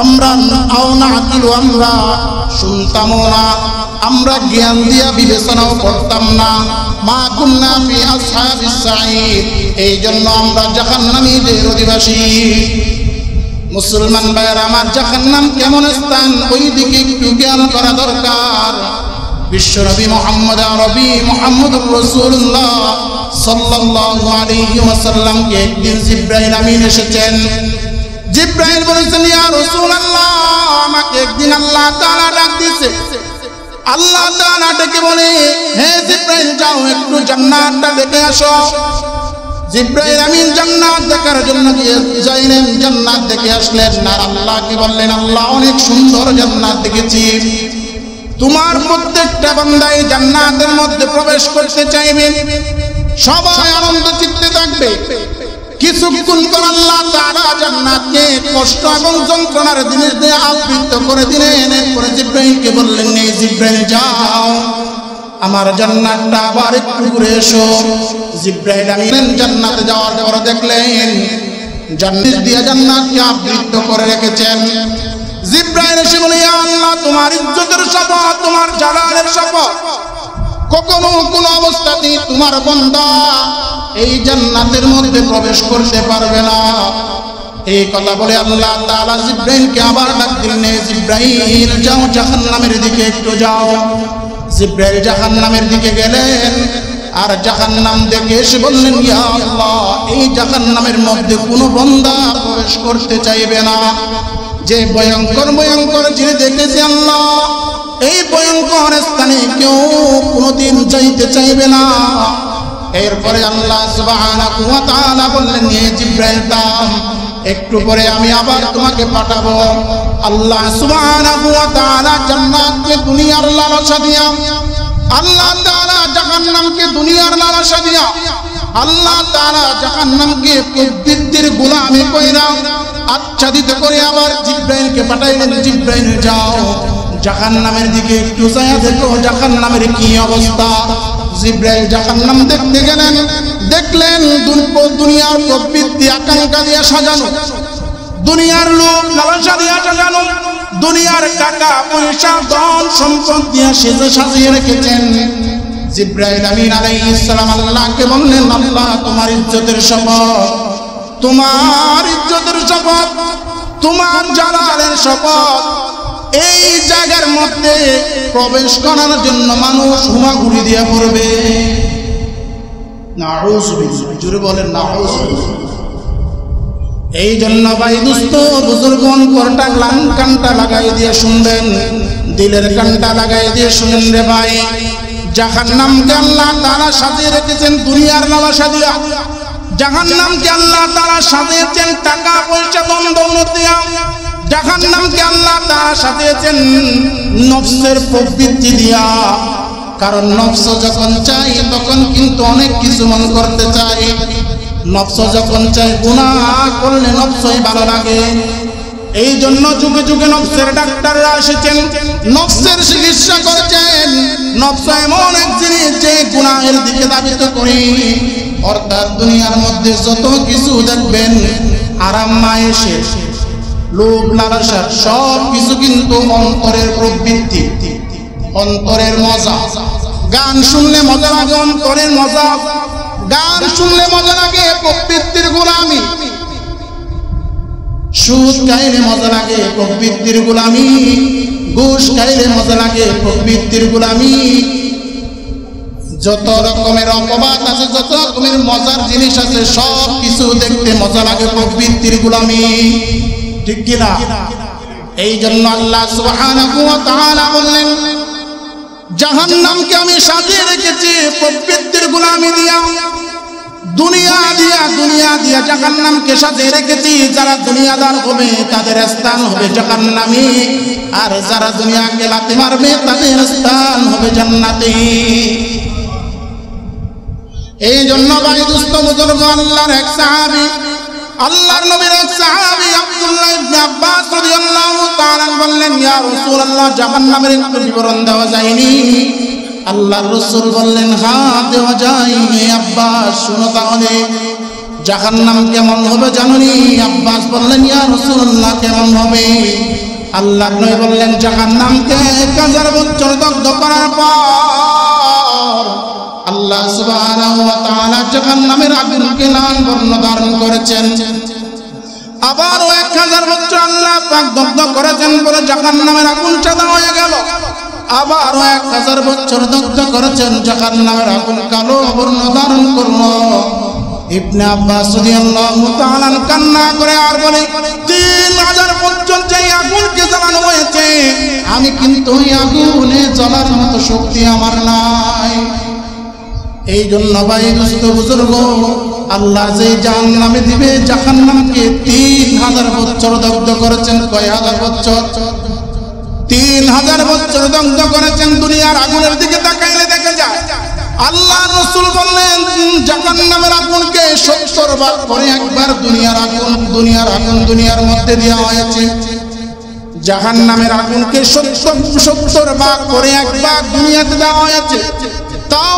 S1: আমরা আও নাকিলু, আমরা শুনতামও না, আমরা জ্ঞান দিয়া বিবেচনাও করতাম না, মা কুন্না ফি আসহাবিস সাঈর, এই জন্য আমরা জাহান্নামীদের অধিবাসী। মুসলমান ভাইয়েরা আমার, জাহান্নাম কেমন স্থান ওই দিকে একটু জ্ঞান করা দরকার। বিশ্বনবী মুহাম্মদুর রাসূলুল্লাহ সাল্লাল্লাহু আলাইহি ওয়াসাল্লামকে একদিন জিবরাইল আমিন এসেছেন। জিবরাইল বলেছেন, ইয়া রাসূলুল্লাহ, আমাকে একদিন আল্লাহ তাআলা ডাক দিয়েছে। আল্লাহ তাআলা ডেকে বলে, হে জিবরাইল, যাও একটু জান্নাতটা দেখে আসো। জিবরাইল আমিন জান্নাত দেখার জন্য যাইলেন, জান্নাত দেখে আসলেন। আর আল্লাহকে বললেন, আল্লাহ, অনেক সুন্দর জান্নাত দেখেছি, তোমার প্রত্যেকটা বান্দা এই জান্নাতের মধ্যে প্রবেশ করতে চাইবে, সবাই আনন্দ চিত্তে থাকবে। কিছুক্ষণ পর আল্লাহ তাআলা জান্নাতকে কষ্ট এবং যন্ত্রণার জিনিস দিয়ে আবৃত করে দিলেন। এরপরে জিবরাইলকে বললেন, এই জিবরাইল, যাও আমার জান্নাতটা আবার একটু ঘুরে এসো। জিবরাইল আমিন জান্নাতে যাওয়ার পর দেখলেন জান্নাত দিয়ে জান্নাতকে আবৃত করে রেখেছেন। জিবরাইল এসে বলে, ইয়া আল্লাহ, তোমার ইজ্জতের শপথ, তোমার জালালের শপথ, কখনো কোন অবস্থাতেই তোমার বান্দা এই জান্নাতের মধ্যে প্রবেশ করতে পারবে না। এই কথা বলে আল্লাহ তাআলা জিবরাইলকে আবার ডাক দিলেন, জিবরাইল, যাও জাহান্নামের দিকে একটু যাও। জিবরাইল জাহান্নামের দিকে গেলেন, আর জাহান্নাম দেখে এসে বললেন, ইয়া আল্লাহ, এই জাহান্নামের মধ্যে কোনো বান্দা প্রবেশ করতে চাইবে না। যে ভয়ঙ্কর ভয়ঙ্কর জিনিস দেখেছি আল্লাহ, এই ভয়ঙ্কর স্থানে কেউ কোনোদিন যাইতে চাইবে না। এরপরে আল্লাহ সুবহানাহু ওয়া তাআলা বললেন, হে জিবরাইল, একটু পরে আমি আবার তোমাকে পাঠাবো। আল্লাহ সুবহানাহু ওয়া তাআলা জান্নাতকে দুনিয়ার লালসা দিয়া, আল্লাহ তাআলা জাহান্নামকে দুনিয়ার লালসা দিয়া, আল্লাহ তাআলা জাহান্নামকে প্রবৃত্তির গোলামি কইরা আচ্ছাদিত করে আবার জিবরাইলকে পাঠাইলেন, জিবরাইল, যাও জাহান্নামের দিকে একটু যায় দেখো জাহান্নামের কি অবস্থা। জিবরাইল জাহান্নাম দেখতে গেলেন, দেখলেন দুনিয়ার প্রবৃত্তি আকাঙ্ক্ষা দিয়ে সাজানো, দুনিয়ার লোভ লালসা দিয়ে সাজানো, দুনিয়ার টাকা পয়সা ধন সম্পদ দিয়ে সেজে সাজিয়ে রেখেছেন। জিবরাইল আমিন আলাইহিস সালাম আল্লাহকে বললেন, আল্লাহ, তোমার ইজ্জতের শপথ, তোমার ইজ্জতের শপথ, তোমার জালালের শপথ, এই জায়গার মধ্যে প্রবেশ করার জন্য মানুষ হুমাগুড়ি দিয়ে পড়বে। নাউযুবিল্লাহ, জোরে বলেন নাউযুবিল্লাহ। এই জন্য ভাই দুস্থ বুজুর্গণ, কোরটা কানটা লাগাই দিয়ে শুনবেন, দিলের কানটা লাগাই দিয়ে শুনেন রে ভাই। জাহান্নামকে আল্লাহ তাআলা সাজিয়ে রেখেছেন দুনিয়ার লালসা দিয়া, জাহান্নামকে আল্লাহ তাআলা সাজিয়েছেন টাকা পয়সা ধন দৌলত দিয়া, জাহান্নামকে আল্লাহ তাআলা সাজিয়েছেন নফসের প্রবৃত্তি দিয়া। কারণ নফস যখন চাই তখন কিন্তু অনেক কিছু মন করতে চাই। নফস যখন চাই গুনাহ করলে নফসই ভালো লাগে। এই জন্য যুগে যুগে নফসের ডাক্তাররা এসেছেন, নফসের চিকিৎসা করেছেন। নফস এমন এক জিনিস যে গুনাহের দিকে ধাবিত করি। অর্থাৎ দুনিয়ার মধ্যে যত কিছু দেখবেন আরাম মায়েশে লোভ লালসা সব কিছু কিন্তু অন্তরের প্রবৃত্তি। অন্তরের মজা। গান শুনলে মজা লাগে অন্তরের মজা, গান শুনলে মজা লাগে প্রবৃত্তির গোলামি, সুদ খাইলে মজা লাগে প্রবৃত্তির গোলামি, ঘুষ খাইলে মজা লাগে প্রবৃত্তির গোলামি। যত রকমের অপবাদ আছে, যত রকমের মজার জিনিস আছে, সব কিছু দেখতে মজা লাগে প্রবৃত্তির গোলামি, ঠিক কিনা? এই জন্য আল্লাহ সুবহানাহু ওয়া তাআলা বললেন, জাহান্নামকে আমি সাজিয়ে রেখেছি প্রবৃত্তির গোলামি দিয়া, দুনিয়া দিয়া জাহান্নামকে সাজিয়ে রেখেছি। যারা দুনিয়াদার হবে তাদের স্থান হবে জাহান্নামে, আর যারা দুনিয়াকে লাথি মারবে তাদের স্থান হবে জান্নাতে। এই জন্য ভাই দোস্ত বুজুর্গ, আল্লাহর এক সাহাবী, আল্লাহর নবীর এক সাহাবী আব্দুল্লাহ ইবনে আব্বাস রাদিয়াল্লাহু তাআলা বললেন, ইয়া রাসূলুল্লাহ, জাহান্নামের একটু বিবরণ দেওয়া যায়নি? আল্লাহর রাসূল বললেন, হ্যাঁ দেওয়া যায়। আব্বাস শুনো তাহলে, জাহান্নাম কেমন হবে জানোনি? আব্বাস বললেন, ইয়া রাসূলুল্লাহ কেমন হবে? আল্লাহর নবী বললেন, জাহান্নামকে 1000 বছর দগ্ধ করার পর আল্লাহ সুবহানাহু ওয়া তাআলা জাহান্নামের আগুনকে লাল বর্ণ ধারণ করেছেন। আবারও 1000 বছর আল্লাহ পাক দগ্ধ করেছেন, পরে জাহান্নামের আগুন সাদা হয়ে গেল। আবারও 1000 বছর দগ্ধ করেছেন, জাহান্নামের আগুন কালো বর্ণ ধারণ করলো। ইবনে আব্বাস রাদিয়াল্লাহু তাআলা কান্না করে আর বলে, 3000 বছর যে আগুনকে জ্বালানো হয়েছে, আমি কিন্তু ওই আগুনে জ্বলার মতো শক্তি আমার নাই। এই জন্য ভাই দোস্ত বুজুর্গ, আল্লাহ যে জাহান্নামে দিবে, জাহান্নামকে 3000 বছর দগ্ধ করেছেন। কয় হাজার বছর? 3000 বছর দগ্ধ করেছেন। দুনিয়ার আগুনের দিকে তাকাইলে দেখা যায়, আল্লাহ রাসূল বললেন, জাহান্নামের আগুনকে 70 বার করে একবার দুনিয়ার আগুন দুনিয়ার মধ্যে দেওয়া হয়েছে। জাহান্নামের আগুনকে 70 বার করে একবার দুনিয়াতে দেওয়া হয়েছে। তাও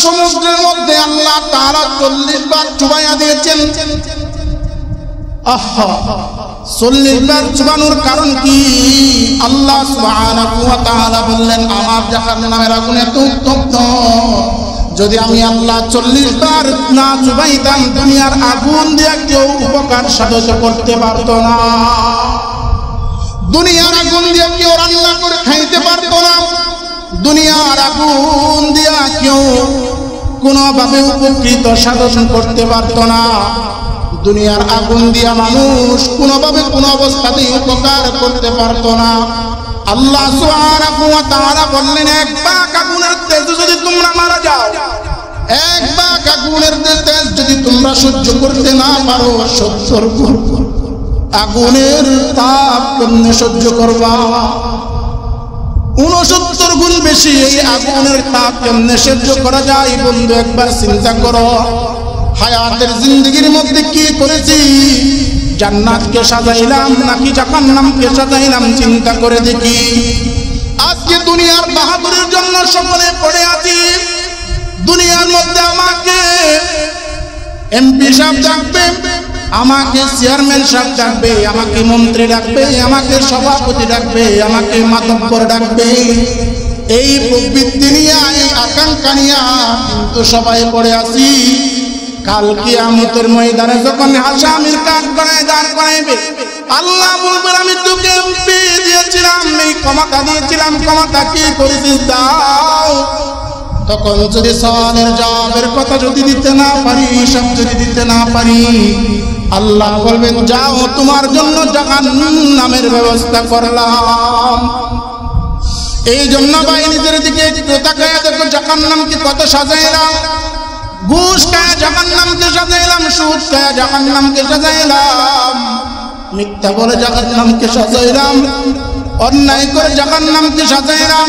S1: সমুদ্রের মধ্যে আল্লাহ তাআলা 40 বার চুবাইয়া দিয়েছেন। আহা, 40 বার চুবানোর কারণ কি? আল্লাহ সুবহানাহু ওয়া তাআলা বললেন, আমার জাহান্নামের আগুন এত উত্তপ্ত, যদি আমি আল্লাহ 40 বার না চুবাইতাম, দুনিয়ার আগুন দিয়ে কেউ উপকার সাধন করতে পারত না। দুনিয়ার আগুন দিয়ে কেউ রান্না করে খাইতে পারত না। দুনিয়ার আগুন দিয়া কেউ কোনোভাবে উপকৃত সাধন করতে পারত না। দুনিয়ার আগুন দিয়া মানুষ কোনোভাবে কোনো অবস্থাতেই উপকার করতে পারত না। আল্লাহ সুবহানাহু ওয়া তাআলা বললেন, 1 ভাগ আগুনের তেজ যদি তোমরা মারা যাও, 1 ভাগ আগুনের তেজ যদি তোমরা সহ্য করতে না পারো, 70 আগুনের তাপ কেমনে সহ্য করবা? 69 গুণ বেশি এই আগুনের তাপ কেমনে সহ্য করা যায়? বন্ধু, একবার চিন্তা করো, হায়াতের জিন্দেগির মধ্যে কি করেছি? জান্নাতকে সাজাইলাম নাকি জাহান্নামকে সাজাইলাম? চিন্তা করে দেখি। আজকে দুনিয়ার বাহাদুরের জন্য সকলে পড়ে আছি। দুনিয়ার মধ্যে আমাকে এমপি সাহেব ডাকবে, আমাকে চেয়ারম্যান সাহেব ডাকবে, আমাকে মন্ত্রী ডাকবে, আমাকে সভাপতি ডাকবে, আমাকে মাতব্বর ডাকবে। এই প্রবৃত্তি নিয়ে, এই আকাঙ্ক্ষা নিয়ে কিন্তু সবাই পড়ে আছি। কাল কিয়ামতের ময়দানে যখন আসামির কাঠ গড়ায় দাঁড় করাইবে, আল্লাহ বলবেন, আমি তোকে এমপি দিয়েছিলাম, এই ক্ষমতা দিয়েছিলাম, ক্ষমতা কি করেছিস দাও। তখন যদি সওয়ালের জবাবের কথা যদি দিতে না পারি, সব যদি দিতে না পারি, আল্লাহ বলবেন, যাও, তোমার জন্য জাহান্নামের ব্যবস্থা করলাম। এই জন্য ভাই নিজের দিকে একটু তাকায়া দেখো, জাহান্নামকে কত সাজাইলাম। ঘুষ খায়া জাহান্নামকে সাজাইলাম, সুদ খায়া জাহান্নামকে সাজাইলাম, মিথ্যা বলে জাহান্নামকে সাজাইলাম, অন্যায় করে জাহান্নামকে সাজাইলাম,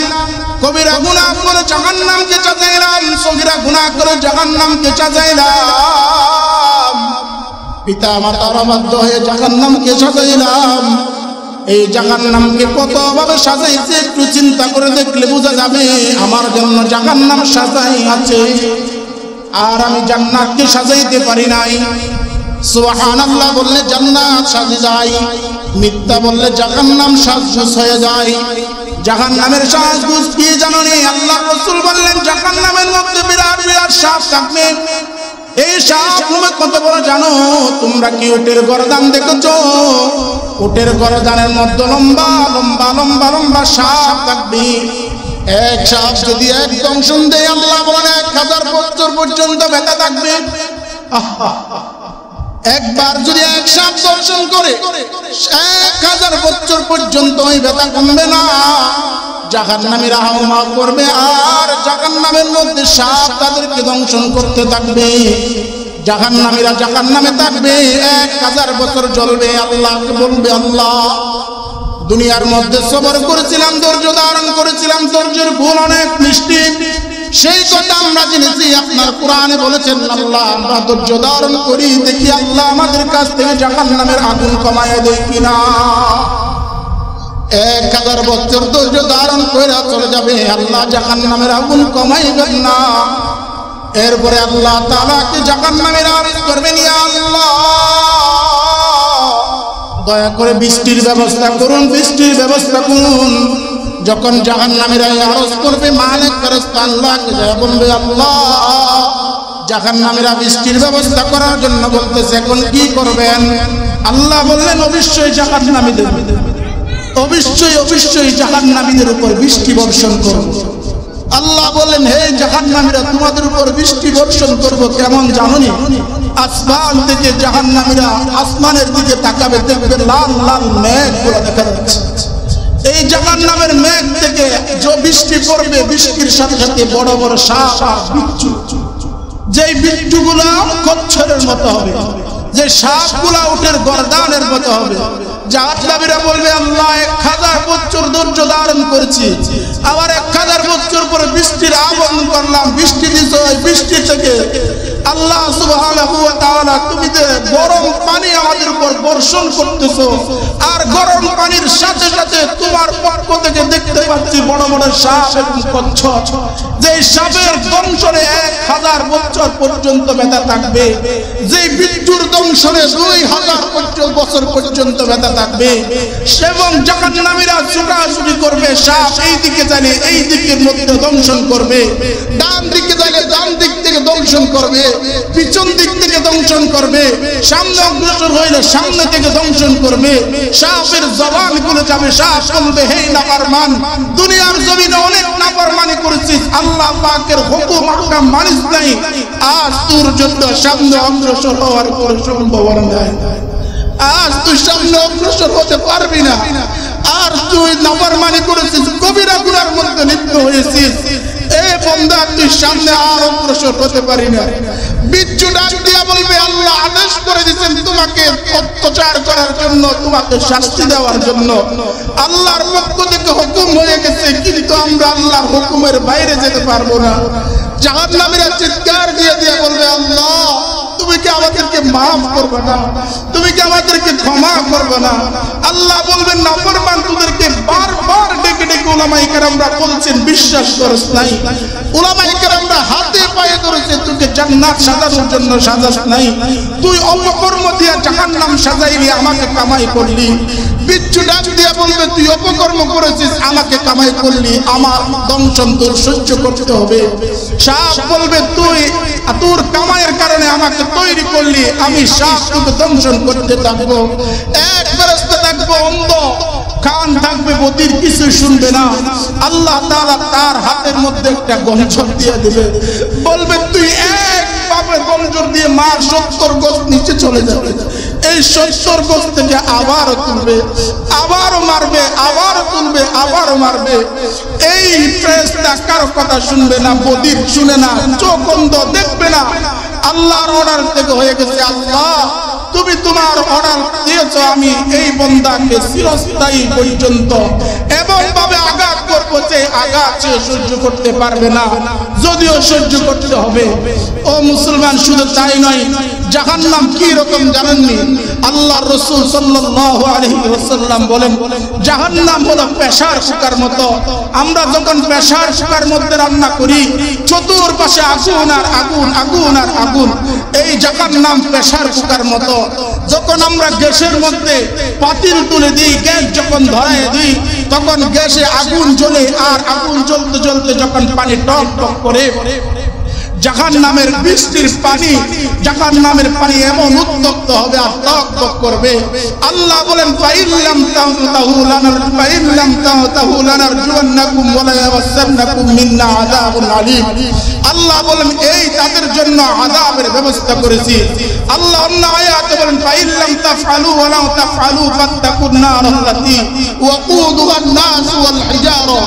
S1: কবিরা গুনাহ করে জাহান্নামকে সাজাইলাম, সগীরা গুনাহ করে জাহান্নামকে সাজাইলাম, পিতা মাতার অবাধ্য হয়ে জাহান্নামকে সাজাইলাম। এই জাহান্নামকে কতভাবে সাজাইছে একটু চিন্তা করে দেখলে বোঝা যাবে আমার জন্য জাহান্নাম সাজাই আছে, আর আমি জান্নাতকে সাজাইতে পারি নাই। সুবহানাল্লাহ বললে জান্নাত সাজে যায়, মিথ্যা বললে জাহান্নাম সাজ হয়ে যায়। জাহান্নামের সাজগুজ কি জানো নি? আল্লাহ রাসূল বললেন জাহান্নামের মধ্যে বিরাট বিরাট সাপ থাকবে। এই সাপ কত বড় জানো? তোমরা কি উটের গর্দান দেখেছো? উটের গর্দানের মধ্যে লম্বা লম্বা লম্বা লম্বা সাপ থাকবে। এক সাপ যদি এক দংশন দেয় আল্লাহ বলেন 1000 বছর পর্যন্ত ব্যথা থাকবে। একবার যদি এক সাপ দংশন করে 1000 বছর পর্যন্ত ওই ব্যথা কমবে না। জাহান্নামীরা হাওমাও করবে আর জাহান্নামের মধ্যে সাপ তাদেরকে দংশন করতে থাকবে। জাহান্নামীরা জাহান্নামে থাকবে 1000 বছর জ্বলবে। আল্লাহকে বলবে আল্লাহ দুনিয়ার মধ্যে সবর করেছিলাম, ধৈর্য ধারণ করেছিলাম, ধৈর্যের গুণ অনেক মিষ্টি, সেই কথা আমরা জেনেছি। আপনার কোরআনে বলেছেন আল্লাহ আমরা ধৈর্য ধারণ করি, দেখি আল্লাহ আমাদের কাছ থেকে জাহান্নামের আগুন কমায় দেয় কিনা। 1000 বছর ধৈর্য ধারণ করে চলে যাবে, আল্লাহ জাহান্নামের আগুন কমাইবেন না। এরপরে আল্লাহ তাআলাকে জাহান্নামের আরজ করবেন, ইয়া আল্লাহ দয়া করে বৃষ্টির ব্যবস্থা করুন, বৃষ্টির ব্যবস্থা করুন। যখন জাহান্নামীরা আরজ করবে মালিক ফেরেশতা আল্লাহকে যায় বলবে আল্লাহ জাহান্নামীরা বৃষ্টির ব্যবস্থা করার জন্য বলতেছে, এখন কি করবেন? আল্লাহ বললেন অবশ্যই জাহান্নামীদের অবশ্যই জাহান্নামীদের উপর বৃষ্টি বর্ষণ করব। আল্লাহ বললেন হে জাহান্নামীরা তোমাদের উপর বৃষ্টি বর্ষণ করব কেমন জানোনি? আসমান থেকে জাহান্নামীরা আসমানের দিকে তাকাবে, দেখবে লাল লাল মেঘগুলো দেখা যাচ্ছে। এই জাহান্নামের মেঘ থেকে যে বৃষ্টি পড়বে, বৃষ্টির সাথে সাথে বড় বড় সাপ আর বিচ্ছু, যেই বিচ্ছুগুলা কচ্ছরের মতো হবে, যে সাপগুলা উটের গর্দানের মতো হবে। জাহান্নামীরা বলবে আল্লাহ 1000 বছর ধৈর্য ধারণ করেছি, আবার 1000 বছর পরে বৃষ্টির আগমন করলাম, বৃষ্টি দিছো, এই বৃষ্টি থেকে আল্লাহ সুবহানাহু ওয়া তাআলা তুমি যে গরম পানি আমাদের উপর বর্ষণ করতেছো, আর গরম পানির সাথে সাথে তোমার পক্ষ থেকে দেখতে পাচ্ছি বড় বড় সাপ এবং কচ্ছপ, যে সাপের দংশনে 1000 বছর পর্যন্ত ব্যথা থাকবে, যে বিচ্ছুর দংশনে 2000 বছর পর্যন্ত ব্যথা থাকবে। এবং জাহান্নামীরা ছুটাছুটি করবে, সাপ এই দিকে যাইলে এই দিকের মধ্যে দংশন করবে, ডান দিকে যাইলে ডান দিক থেকে দংশন করবে, পিছন দিক থেকে দংশন করবে, সামনে অগ্রসর হইলে সামনে থেকে দংশন করবে। সাপের জবান খুলে যাবে, সাপ বলবে হে নাফরমান, দুনিয়ার জমিনে অনেক নাফরমানি করেছিস, আল্লাহ পাকের হুকুম আহকাম মানিস নাই, আজ তোর জন্য সামনে অগ্রসর হওয়ার কোনো সম্ভাবনা নাই, আজ তুই সামনে অগ্রসর হতে পারবি না, আর তুই নাফরমানি করেছিস, কবিরা গুনার মধ্যে লিপ্ত হয়েছিস, এ বান্দা তুই সামনে আর অগ্রসর হতে পারি না। বিচ্ছু ডাক দিয়া বলবে আল্লাহ আদেশ করে দিয়েছেন তোমাকে অত্যাচার করার জন্য, তোমাকে শাস্তি দেওয়ার জন্য, আল্লাহর পক্ষ থেকে হুকুম হয়ে গেছে, কিন্তু আমরা আল্লাহর হুকুমের বাইরে যেতে পারবো না। জাহান্নামীরা চিৎকার দিয়ে দিয়ে বলবে আল্লাহ তুমি কি আমাদেরকে মাফ করবে না? তুমি কি আমাদেরকে ক্ষমা করবে না? আল্লাহ বলবেন নাফরমান তোদেরকে বারবার ডেকে ডেকে উলামায়ে কেরামরা বলছেন বিশ্বাস করছ নাই, উলামায়ে কেরামরা হাতে পায়ে ধরেছে তোকে জান্নাত সাজানোর জন্য সাজাস নাই, তুই অপকর্ম দিয়া জাহান্নাম সাজাইলি, আমাকে কামাই করলি। বিচ্ছু ডাক দিয়া বলবে তুই অপকর্ম করেছিস, আমাকে কামাই করলি, আমার দংশন তোর সহ্য করতে হবে। সাপ বলবে তুই তোর কামাইয়ের কারণে আমাকে তৈরি করলি, আমি সাপ তোকে দংশন করতে থাকবো। এক ফেরেশতা থাকবে অন্ধ, কান থাকবে বধির, কিছু শুনবে না। আল্লাহ তাআলা তার হাতের মধ্যে একটা গঞ্জর দিয়ে দিবে, বলবে তুই এক পাপের গঞ্জর দিয়ে মার 70 গজ নিচে চলে যাবে। এই 70 গজ থেকে আবারও তুলবে, আবারও মারবে, আবারও তুলবে, আবারও মারবে। এই ফেরেশতা কারো কথা শুনবে না, বধির শুনে না, চোখ অন্ধ, দেখবে না। আল্লাহর অর্ডার থেকে হয়ে গেছে, আল্লাহ তুমি তোমার অর্ডার দিয়েছো, আমি এই বান্দাকে চিরস্থায়ী পর্যন্ত এমন ভাবে আঘাত করবো যে আঘাত সে সহ্য করতে পারবে না, যদিও সহ্য করতে হবে। ও মুসলমান, শুধু তাই নয়, জাহান্নাম কি রকম জানেননি? আল্লাহর রাসূল সাল্লাল্লাহু আলাইহি ওয়াসাল্লাম বলেন জাহান্নাম হলো প্রেসার কুকার মতো। আমরা যখন প্রেসার কুকার মধ্যে রান্না করি চতুর্পাশে আগুন আর আগুন, আগুন আর আগুন। এই জাহান্নাম প্রেসার কুকার মতো। যখন আমরা গ্যাসের মধ্যে পাতিল তুলে দিই, গ্যাস যখন ধরায় দিই, তখন গ্যাসে আগুন জ্বলে আর আগুন জ্বলতে জ্বলতে যখন পানি টক টক করে, জাহান্নামের বৃষ্টির পানি, জাহান্নামের পানি এমন উত্তপ্ত হবে আর টক টক করবে। আল্লাহ বলেন ফাইল্লাম তাহু লানার ফাইল্লাম তাহু লানার জুয়ান্নাকুম ওয়ালা ইয়ামাসসান্নাকুম মিন্না আযাবুন আলীম। আল্লাহ বলেন এই তাদের জন্য আযাবের ব্যবস্থা করেছি। আল্লাহ অন্য আয়াতে বলেন ফাইল্লাম তাফআলু ওয়ালা তাফআলু ফাত্তাকুন নার আল্লাতী ওয়াকুদুহা আন-নাস ওয়াল হিজারা।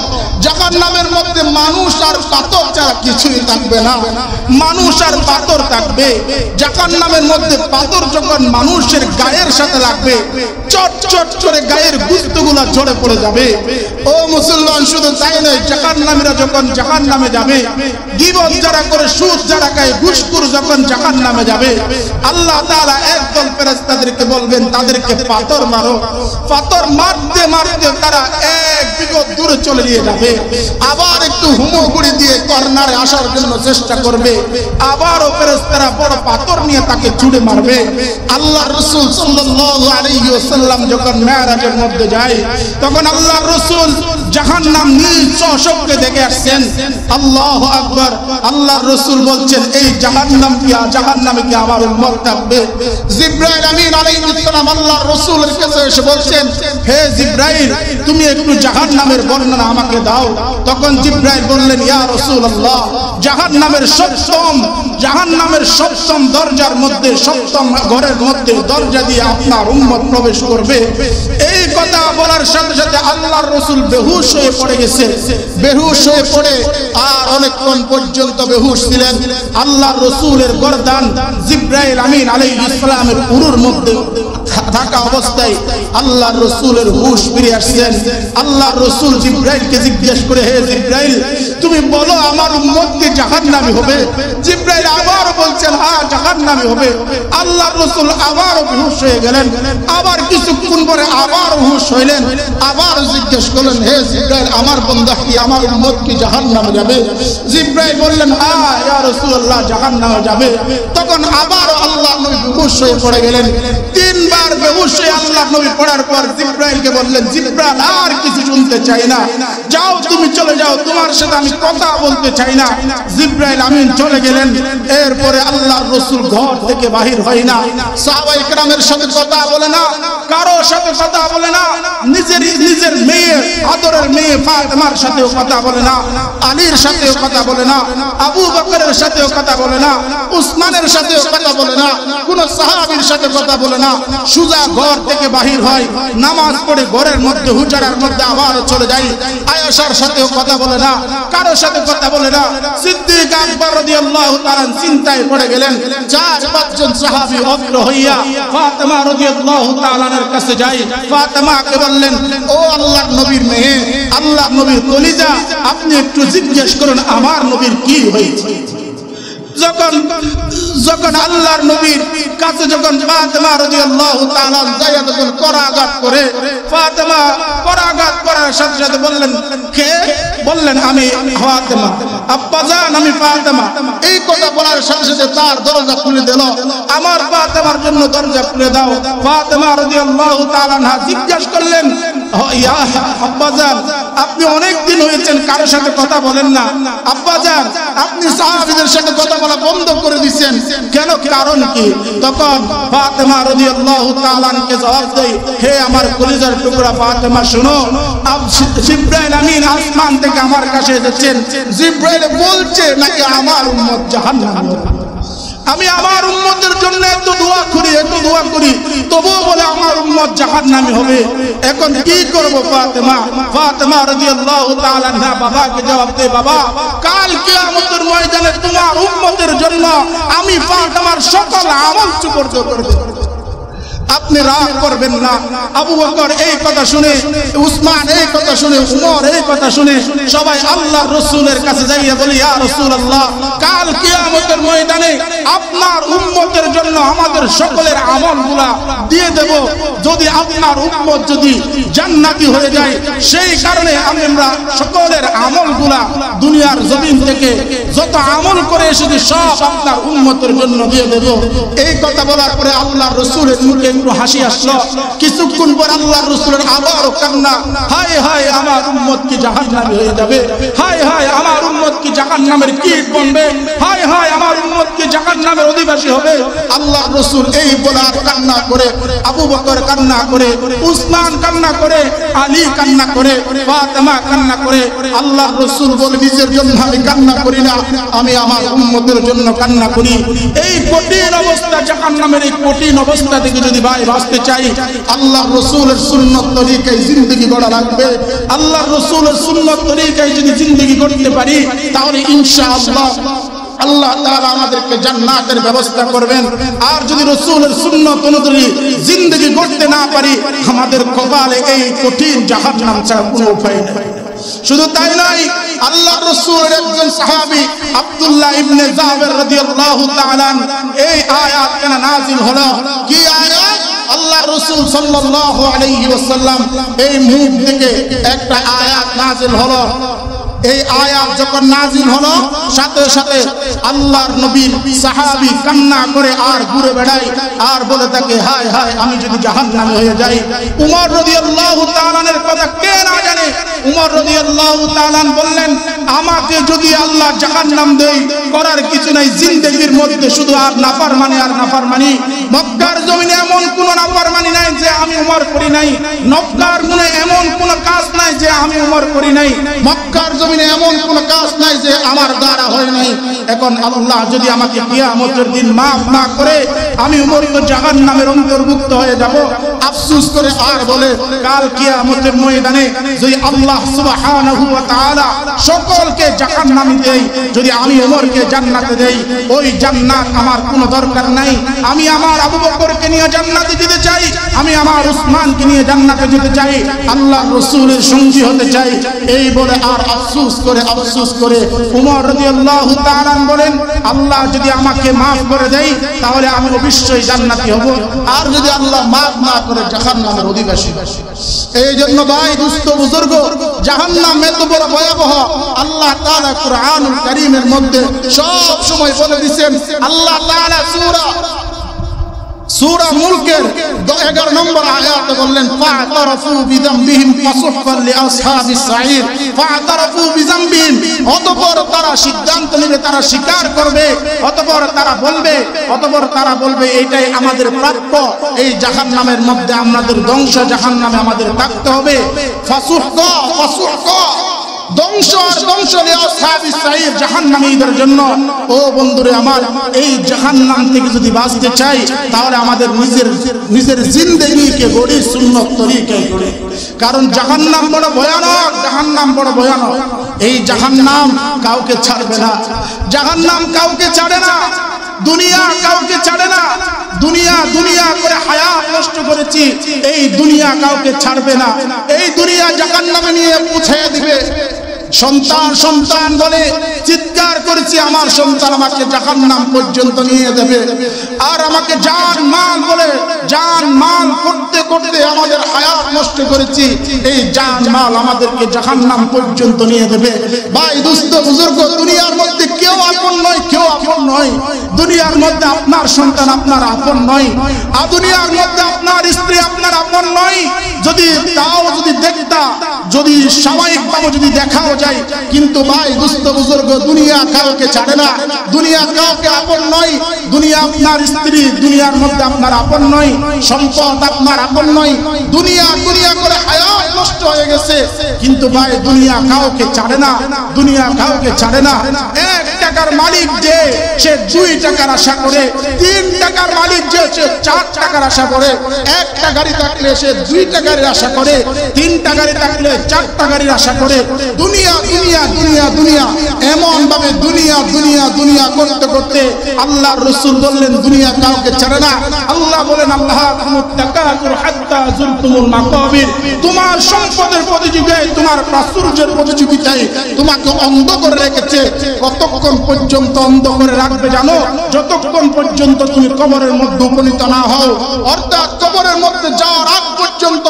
S1: জাহান্নামের মধ্যে মানুষ আর পাথর ছাড়া কিছুই থাকবে না। মানুষ আর পাথর থাকবে। জাহান্নামের মধ্যে পাথর যখন মানুষের গায়ের সাথে লাগবে, চট চট করে গায়ের গুস্তগুলো ঝরে পড়ে যাবে। ও মুসলমান, শুধু তাই নয়, জাহান্নামীরা যখন জাহান্নামে যাবে, গীবত যারা করে, সুদ যারা খায়, ঘুষখোর যখন জাহান্নামে যাবে, আল্লাহ তাআলা একদল ফেরেশতাদেরকে বলবেন তাদেরকে পাথর মারো। পাথর মারতে মারতে তারা এক বিগত দূরে চলে নিয়ে যাবে। আবার একটু হুমোগুড়ি দিয়ে কর্নারে আসার জন্য চেষ্টা করবে। আবারও ফেরেশতারা বড় পাথর নিয়ে তাকে ছুঁড়ে মারবে। আল্লাহর রাসূল সাল্লাল্লাহু আলাইহি ওয়াসাল্লাম যখন মেরাজের মধ্যে যায়, তখন আল্লাহর রাসূল জাহান্নাম নিজ চক্ষে দেখে আসছেন। আল্লাহু আকবার। আল্লাহর রাসূল বলছেন এই জাহান্নামে কি আমার উম্মত থাকবে? জিবরাইল আমিন আলাইহিস সালাম আল্লাহর রাসূলের কাছে এসে বলছেন, হে জিবরাইল, তুমি একটু জাহান্নামের বর্ণনা আমাকে দাও। তখন জিবরাইল বললেন, ইয়া রাসূলুল্লাহ, জাহান্নামের সপ্তম দরজার মধ্যে, সপ্তম ঘরের মধ্যে দরজা দিয়ে আপনার উম্মত প্রবেশ করবে। এই কথা বলার সাথে সাথে আল্লাহর রাসূল বেহুশ হয়ে পড়ে গেছে। বেহুশ হয়ে পড়ে আর অনেকক্ষণ পর্যন্ত বেহুশ ছিলেন। আল্লাহর রাসূলের গর্দান জিবরাইল আমিন আলাইহিস সালামের উরুর মধ্যে থাকা অবস্থায় আল্লাহর রাসূলের হুশ ফিরে আসছেন। আল্লাহর রাসূল জিবরাইলকে জিজ্ঞেস করে, হে জিবরাইল, তুমি বলো আমার উম্মত কি জাহান্নামী হবে? জিবরাইল আবার বলছেন, হ্যাঁ জাহান্নামী হবে। আল্লাহর রাসূল আবার হুশ হয়ে গেলেন। আবার কিছুক্ষণ পরে আবার হুশ হইলেন। আবার জিজ্ঞেস করলেন, হে জিবরাইল, আমার বান্দা কি, আমার উম্মত কি জাহান্নামে যাবে? জিবরাইল বললেন, হ্যাঁ ইয়া রাসূলুল্লাহ, জাহান্নামে যাবে। তখন আবার আল্লাহর নবী হুশ হয়ে পড়ে গেলেন। তিনবার বেহুশ হয়ে আল্লাহর নবী পড়ার পর জিবরাইলকে বললেন, জিবরাইল, আর কিছু শুনতে চাই না, যাও তুমি চলে যাও, তোমার সাথে আমি কথা বলতে চাই না। জিবরাইল আমিন চলে গেলেন। এরপরে আল্লাহর রাসূল ঘর থেকে বাহির হয় না, সাহাবায়ে কেরামের সাথে কথা বলে না, কারো সাথে কথা বলে না, নিজের মেয়ে, আদরের মেয়ে ফাতেমার সাথেও কথা বলে না, আলীর সাথেও কথা বলে না, আবু বকরের সাথেও কথা বলে না, উসমানের সাথেও কথা বলে না, কোন সাহাবীর সাথে কথা বলে না। সুজা ঘর থেকে বাহির হয়, নামাজ পড়ে ঘরের মধ্যে হুজরার মধ্যে আবার চলে যায়। আয়েশার সাথেও কথা বলে না, কারো সাথে কথা বলে না। সিদ্দিক আকবর রাদিয়াল্লাহু তাআলা চিন্তায় পড়ে গেলেন। 4-5 জন সাহাবী অগ্র হইয়া ফাতেমা রাদিয়াল্লাহু তাআলার কাছে যায়। ফাতেমাকে বললেন, ও আল্লাহর নবীর মেয়ে, আল্লাহর নবীর কলিজা, আপনি একটু জিজ্ঞেস করুন আমার নবীর কি হয়েছে। যখন আল্লাহর নবীর কাছে যখন ফাতেমা রাদিয়াল্লাহু তাআলা যায়, তখন করাঘাত করে, ফাতেমা করাঘাত করার সাথে সাথে বললেন, কে? বললেন, আমি ফাতেমা। আব্বা জান, আমি ফাতেমা। এই কথা বলার সাথে সাথে তার দরজা খুলে দিল। আমার ফাতেমার জন্য দরজা খুলে দাও। ফাতেমা রাদিয়াল্লাহু তাআলা জিজ্ঞাসা করলেন, ইয়া আব্বা জান, আপনি অনেক দিন হয়েছেন কারোর সাথে কথা বলেন না। আব্বা জান, আপনি সাহাবীদের সাথে কথা বলা বন্ধ করে দিয়েছেন কেন, কারণ কি? তখন ফাতেমা রাদিয়াল্লাহু তাআলাকে জবাব দেয়, হে আমার কলিজার টুকরা ফাতেমা, শুনো, জিবরাইল আমিন আসমান থেকে আমার কাছে এসেছেন। জিবরাইল বলছে নাকি আমার উম্মত জাহান্নামে। আমি আমার উম্মতের জন্য এত দোয়া করি, তবুও বলে আমার উম্মত জাহান্নামী হবে। এখন কি করব ফাতেমা? ফাতেমা রাদিয়াল্লাহু তাআলা বাবাকে জবাব দেয়, বাবা, কাল কিয়ামতের ময়দানে তোমার উম্মতের জন্য আমি ফাতেমার সকল আমল সুপর্দ করে দেব। আপনি রাগ করবেন না। আবু বকর এই কথা শুনে, উসমান এই কথা শুনে, উমর এই কথা শুনে সবাই আল্লাহর রাসূলের কাছে যাইয়া বলে, ইয়া রাসূলুল্লাহ, কাল কিয়ামতের ময়দানে আপনার উম্মতের জন্য আমাদের সকলের আমলগুলা দিয়ে দেব। যদি আপনার উম্মত যদি জান্নাতি হয়ে যায়, সেই কারণে আমরা সকলের আমলগুলা দুনিয়ার জমিন থেকে যত আমল করে এসেছি সব আপনার উম্মতের জন্য দিয়ে দেব। এই কথা বলার পরে আল্লাহর রাসূলের মুখে একটু হাসি আসলো। কিছুক্ষণ পর আল্লাহর রাসূলের আবারও কান্না, হায় হায় আমার উম্মত কি জাহান্নামী হয়ে যাবে, হায় হায় আমার উম্মত কি জাহান্নামের কীট বনবে, হায় হায় আমার উম্মত কি জাহান্নামের অধিবাসী হবে। আল্লাহর রাসূল এই বলার কান্না করে, আবু বকর কান্না করে, উসমান কান্না করে, আলী কান্না করে, ফাতেমা কান্না করে। আল্লাহর রাসূল বলে, নিজের জন্য আমি কান্না করি না, আমি আমার উম্মতের জন্য কান্না করি। এই কঠিন অবস্থা, জাহান্নামের এই কঠিন অবস্থা থেকে যদি ভাই বাঁচতে চাই, আল্লাহর রাসূলের সুন্নাত তরিকায় জিন্দেগি গড়া লাগবে। আল্লাহর রাসূলের সুন্নাত তরিকায় যদি জিন্দেগি গড়তে পারি, তাহলে ইনশাআল্লাহ আল্লাহ তাআলা আমাদেরকে জান্নাতের ব্যবস্থা করবেন। আর যদি রাসূলের সুন্নাত অনুযায়ী জিন্দেগি গড়তে না পারি, আমাদের কপালে এই কঠিন জাহান্নাম ছাড়া কোনো উপায় নেই। শুধু তাই নয়, আল্লাহর রাসূলের একজন সাহাবী আব্দুল্লাহ ইবনে জাবের রাদিয়াল্লাহু তাআলা এই আয়াত কেন নাযিল হলো? কি আয়াত? আল্লাহর রাসূল সাল্লাল্লাহু আলাইহি ওয়াসাল্লাম এই মুখ থেকে একটা আয়াত নাযিল হলো। এই আয়াত যখন নাযিল হলো, সাথে সাথে আল্লাহর নবীর সাহাবী কান্না করে আর ঘুরে বেড়ায় আর বলে থাকে, হায় হায় আমি যদি জাহান্নামে হয়ে যাই। উমর রাদিয়াল্লাহু তাআলার কথা কে না জানে? উমর রাদিয়াল্লাহু তাআলা বললেন, আমাকে যদি আল্লাহ জাহান্নাম দেয়, করার কিছু নাই, জিন্দেগীর মধ্যে শুধু আর নাফরমানি আর নাফরমানি। মক্কার জমিনে এমন কোন নাফরমানি নাই যে আমি উমর করি নাই, মক্কার জমিনে এমন কোন কাজ নাই যে আমি উমর করি নাই, মক্কার জমিনে এমন কোন কাজ নাই যে আমার দ্বারা হয় নাই। এখন আল্লাহ যদি আমাকে কিয়ামতের দিন মাফ না করে, আমি উমর তো জাহান্নামের অন্তর্ভুক্ত হয়ে যাব। আফসোস করে আর বলে, কাল কিয়ামতের ময়দানে যদি আল্লাহ সুবহানাহু ওয়া তাআলা সকলকে জাহান্নামে দেই, যদি আমি উমরকে জান্নাতে দেই, ওই জান্নাত আমার কোনো দরকার নাই। আমি আমার আবু বকরকে নিয়ে জান্নাতে যেতে চাই, আমি আমার উসমানকে নিয়ে জান্নাতে যেতে চাই, আল্লাহর রাসূলের সঙ্গী হতে চাই। এই বলে আর আফসোস করে উমর রাদিয়াল্লাহু তাআলা বলেন, আল্লাহ যদি আমাকে maaf করে দেয়, তাহলে আমি অবশ্যই জান্নাতি হব, আর যদি আল্লাহ maaf না করে জাহান্নামের অধিবাসী। এই জন্য ভাই দুস্থ বুজুর্গ, জাহান্নাম এত বড় ভয়াবহ, আল্লাহ তাআলা কুরআনুল কারীমের মধ্যে সব সময় বলে দিয়েছেন। আল্লাহ তাআলা সূরা মুলকের 11 নম্বর আয়াতে বললেন, ফা'তারাফু বিযামবিহিম ফাসুহকান লিআসহাবিস সাঈর। ফা'তারাফু বিযামবিহিম, অতঃপর তারা সিদ্ধান্ত নেবে, তারা স্বীকার করবে, অতঃপর তারা বলবে এটাই আমাদের প্রাপ্য, এই জাহান্নামের মধ্যে আমাদের ধ্বংস, জাহান্নামে আমাদের থাকতে হবে। ফাসুহকা ধ্বংস আর ধ্বংস লিআসহাবিস সাঈর, জাহান্নামীদের জন্য। ও বন্ধুরে আমার, এই জাহান্নাম থেকে যদি বাঁচতে চাই, তাহলে আমাদের নিজের জিন্দেগিকে গড়ি সুন্নাত তরিকায় গড়ি। কারণ জাহান্নাম বড় ভয়ানক, জাহান্নাম বড় ভয়ানক। এই জাহান্নাম কাউকে ছাড়বে না, জাহান্নাম কাউকে ছাড়ে না, দুনিয়া কাউকে ছাড়ে না। দুনিয়া করে হায়াত নষ্ট করেছি, এই দুনিয়া কাউকে ছাড়বে না। এই দুনিয়া জাহান্নামে নিয়ে পৌঁছে দিবে। সন্তান বলে চিৎকার করেছি, আমার সন্তান আমাকে জাহান্নাম পর্যন্ত নিয়ে যাবে। আর আমাকে জান মাল বলে, জান মাল করতে করতে আমাদের হায়াত নষ্ট করেছি, এই জান মাল আমাদেরকে জাহান্নাম পর্যন্ত নিয়ে যাবে। ভাই দুস্থ বুজুর্গ, দুনিয়ার মধ্যে কেউ আপন নয়, কেউ আপন নয়। দুনিয়ার মধ্যে আপনার সন্তান আপনার আপন নয়, আর দুনিয়ার মধ্যে আপনার স্ত্রী আপনার আপন নয়। যদি দেখতা, যদি সাময়িকভাবে যদি দেখাও যায়, কিন্তু ভাই দুস্থ বুজুর্গ, দুনিয়া কাউকে ছাড়ে না, দুনিয়া কাউকে আপন নয়। দুনিয়া আপনার স্ত্রী দুনিয়ার মধ্যে আপনার আপন নয়, সম্পদ আপনার আপন নয়। দুনিয়া করে হায়াত নষ্ট হয়ে গেছে, কিন্তু ভাই দুনিয়া কাউকে ছাড়ে না, দুনিয়া কাউকে ছাড়ে না। 1 টাকার মালিক যে সে 2 টাকার আশা করে, 3 টাকার মালিক যে সে 4 টাকার আশা করে, 1টা গাড়ি থাকলে সে 2 টাকার আশা করে, 3টা গাড়ি থাকলে 4টা গাড়ির আশা করে। দুনিয়া এমন ভাবে দুনিয়া দুনিয়া দুনিয়া করতে করতে আল্লাহর রাসূল বললেন দুনিয়া কাউকে ছাড়ে না। আল্লাহ বলেন আল্লাহ তাকাতুর হাত্তা যুরতুমুল মাকাবির, তোমার সম্পদের প্রতিযোগিতায়, তোমার প্রাচুর্যের প্রতিযোগিতায় তোমাকে অন্ধ করে রেখেছে। কতক্ষণ পর্যন্ত অন্ধ করে রাখবে জানো? যতক্ষণ পর্যন্ত তুমি কবরের মধ্যে উপনীত না হও, অর্থাৎ কবরের মধ্যে যাওয়ার আগ পর্যন্ত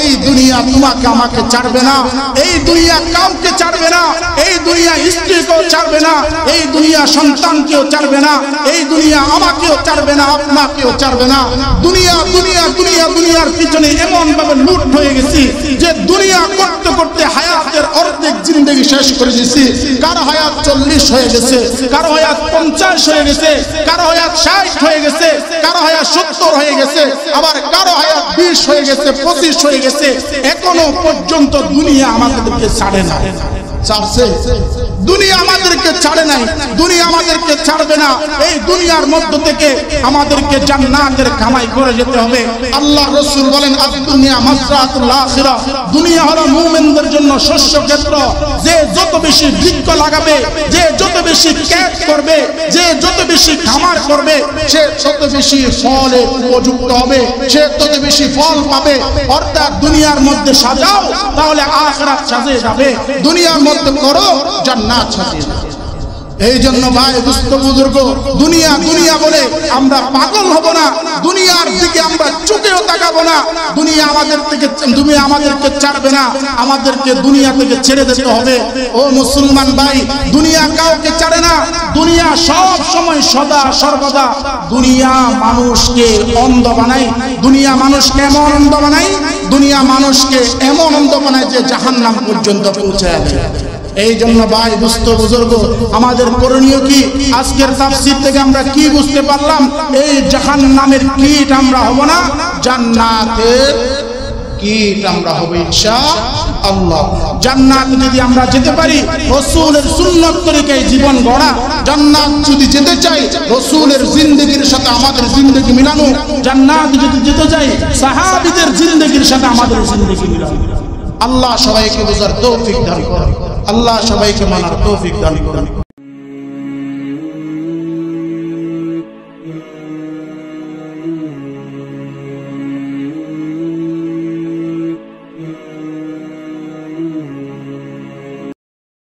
S1: এই দুনিয়া তোমাকে আমাকে ছাড়বে না, এই দুনিয়া কাউকে ছাড়বে না, এই দুনিয়া স্ত্রীকেও ছাড়বে না, এই দুনিয়া সন্তানকেও ছাড়বে না, এই দুনিয়া আমাকেও ছাড়বে না, আপনাকেও ছাড়বে না। দুনিয়া দুনিয়া দুনিয়া দুনিয়ার পিছনে এমন ভাবে লুট হয়ে গেছি যে দুনিয়া করতে করতে হায়াতের অর্ধেক জিন্দেগি শেষ করে দিয়েছি। কারো হায়াত 40 হয়ে গেছে, কারো হায়াত 50 হয়ে গেছে, কারো হায়াত 60 হয়ে গেছে, কারো হায়াত 70 হয়ে গেছে, আবার কারো হায়াত 20 হয়ে গেছে, 25 হয়ে গেছে। এখনো পর্যন্ত দুনিয়া আমাদেরকে ছাড়ে না। ছাড়ছে? দুনিয়া আমাদেরকে ছাড়ে নাই, দুনিয়া আমাদেরকে ছাড়বে না। এই দুনিয়ার মধ্য থেকে আমাদেরকে জান্নাতের কামাই করে যেতে হবে। আল্লাহ রাসূল বলেন আদ-দুনিয়া মাসরাতুল আখিরাহ, দুনিয়া হলো মুমিনদের জন্য শস্য ক্ষেত্র। যে যত বেশি বৃক্ষ লাগাবে, যে যত বেশি ক্ষেত করবে, যে যত বেশি খামার করবে, সে তত বেশি ফলে উপযুক্ত হবে, সে তত বেশি ফল পাবে। অর্থাৎ দুনিয়ার মধ্যে সাজাও, তাহলে আখিরাত সাজে যাবে। দুনিয়ার মধ্যে করো, জান্নাত সাজে যাবে। এই জন্য ভাই দুস্থ বুজুর্গ, দুনিয়া দুনিয়া বলে আমরা পাগল হব না, দুনিয়ার দিকে আমরা চোখেও তাকাবো না। দুনিয়া আমাদেরকে ছাড়বে না, আমাদেরকে দুনিয়া থেকে ছেড়ে দিতে হবে। ও মুসলমান ভাই, দুনিয়া কাউকে ছাড়ে না। দুনিয়া সব সময় সদা সর্বদা দুনিয়া মানুষকে অন্ধ বানায়। দুনিয়া মানুষকে এমন অন্ধ বানায়, দুনিয়া মানুষকে এমন অন্ধ বানায় যে জাহান্নাম পর্যন্ত পৌঁছায় যায়। এই জন্য ভাই দুস্থ বুজুর্গ, আমাদের করণীয় কি? আজকের তাফসীর থেকে আমরা কি বুঝতে পারলাম? এই জাহান্নামের কীট আমরা হব না, জান্নাতের কীট আমরা হব ইনশাআল্লাহ। জান্নাত যদি আমরা যেতে পারি, রাসূলের সুন্নাত তরিকায় জীবন গড়া। জান্নাত যদি যেতে চাই, রাসূলের জিন্দেগির সাথে আমাদের জিন্দেগি মিলানো। জান্নাত যদি যেতে চাই, সাহাবীদের জিন্দেগির সাথে আমাদের জিন্দেগি মিলানো। আল্লাহ সবাইকে বুঝার তৌফিক দান করুন, আল্লাহ সবাইকে মানার তৌফিক দান করুন।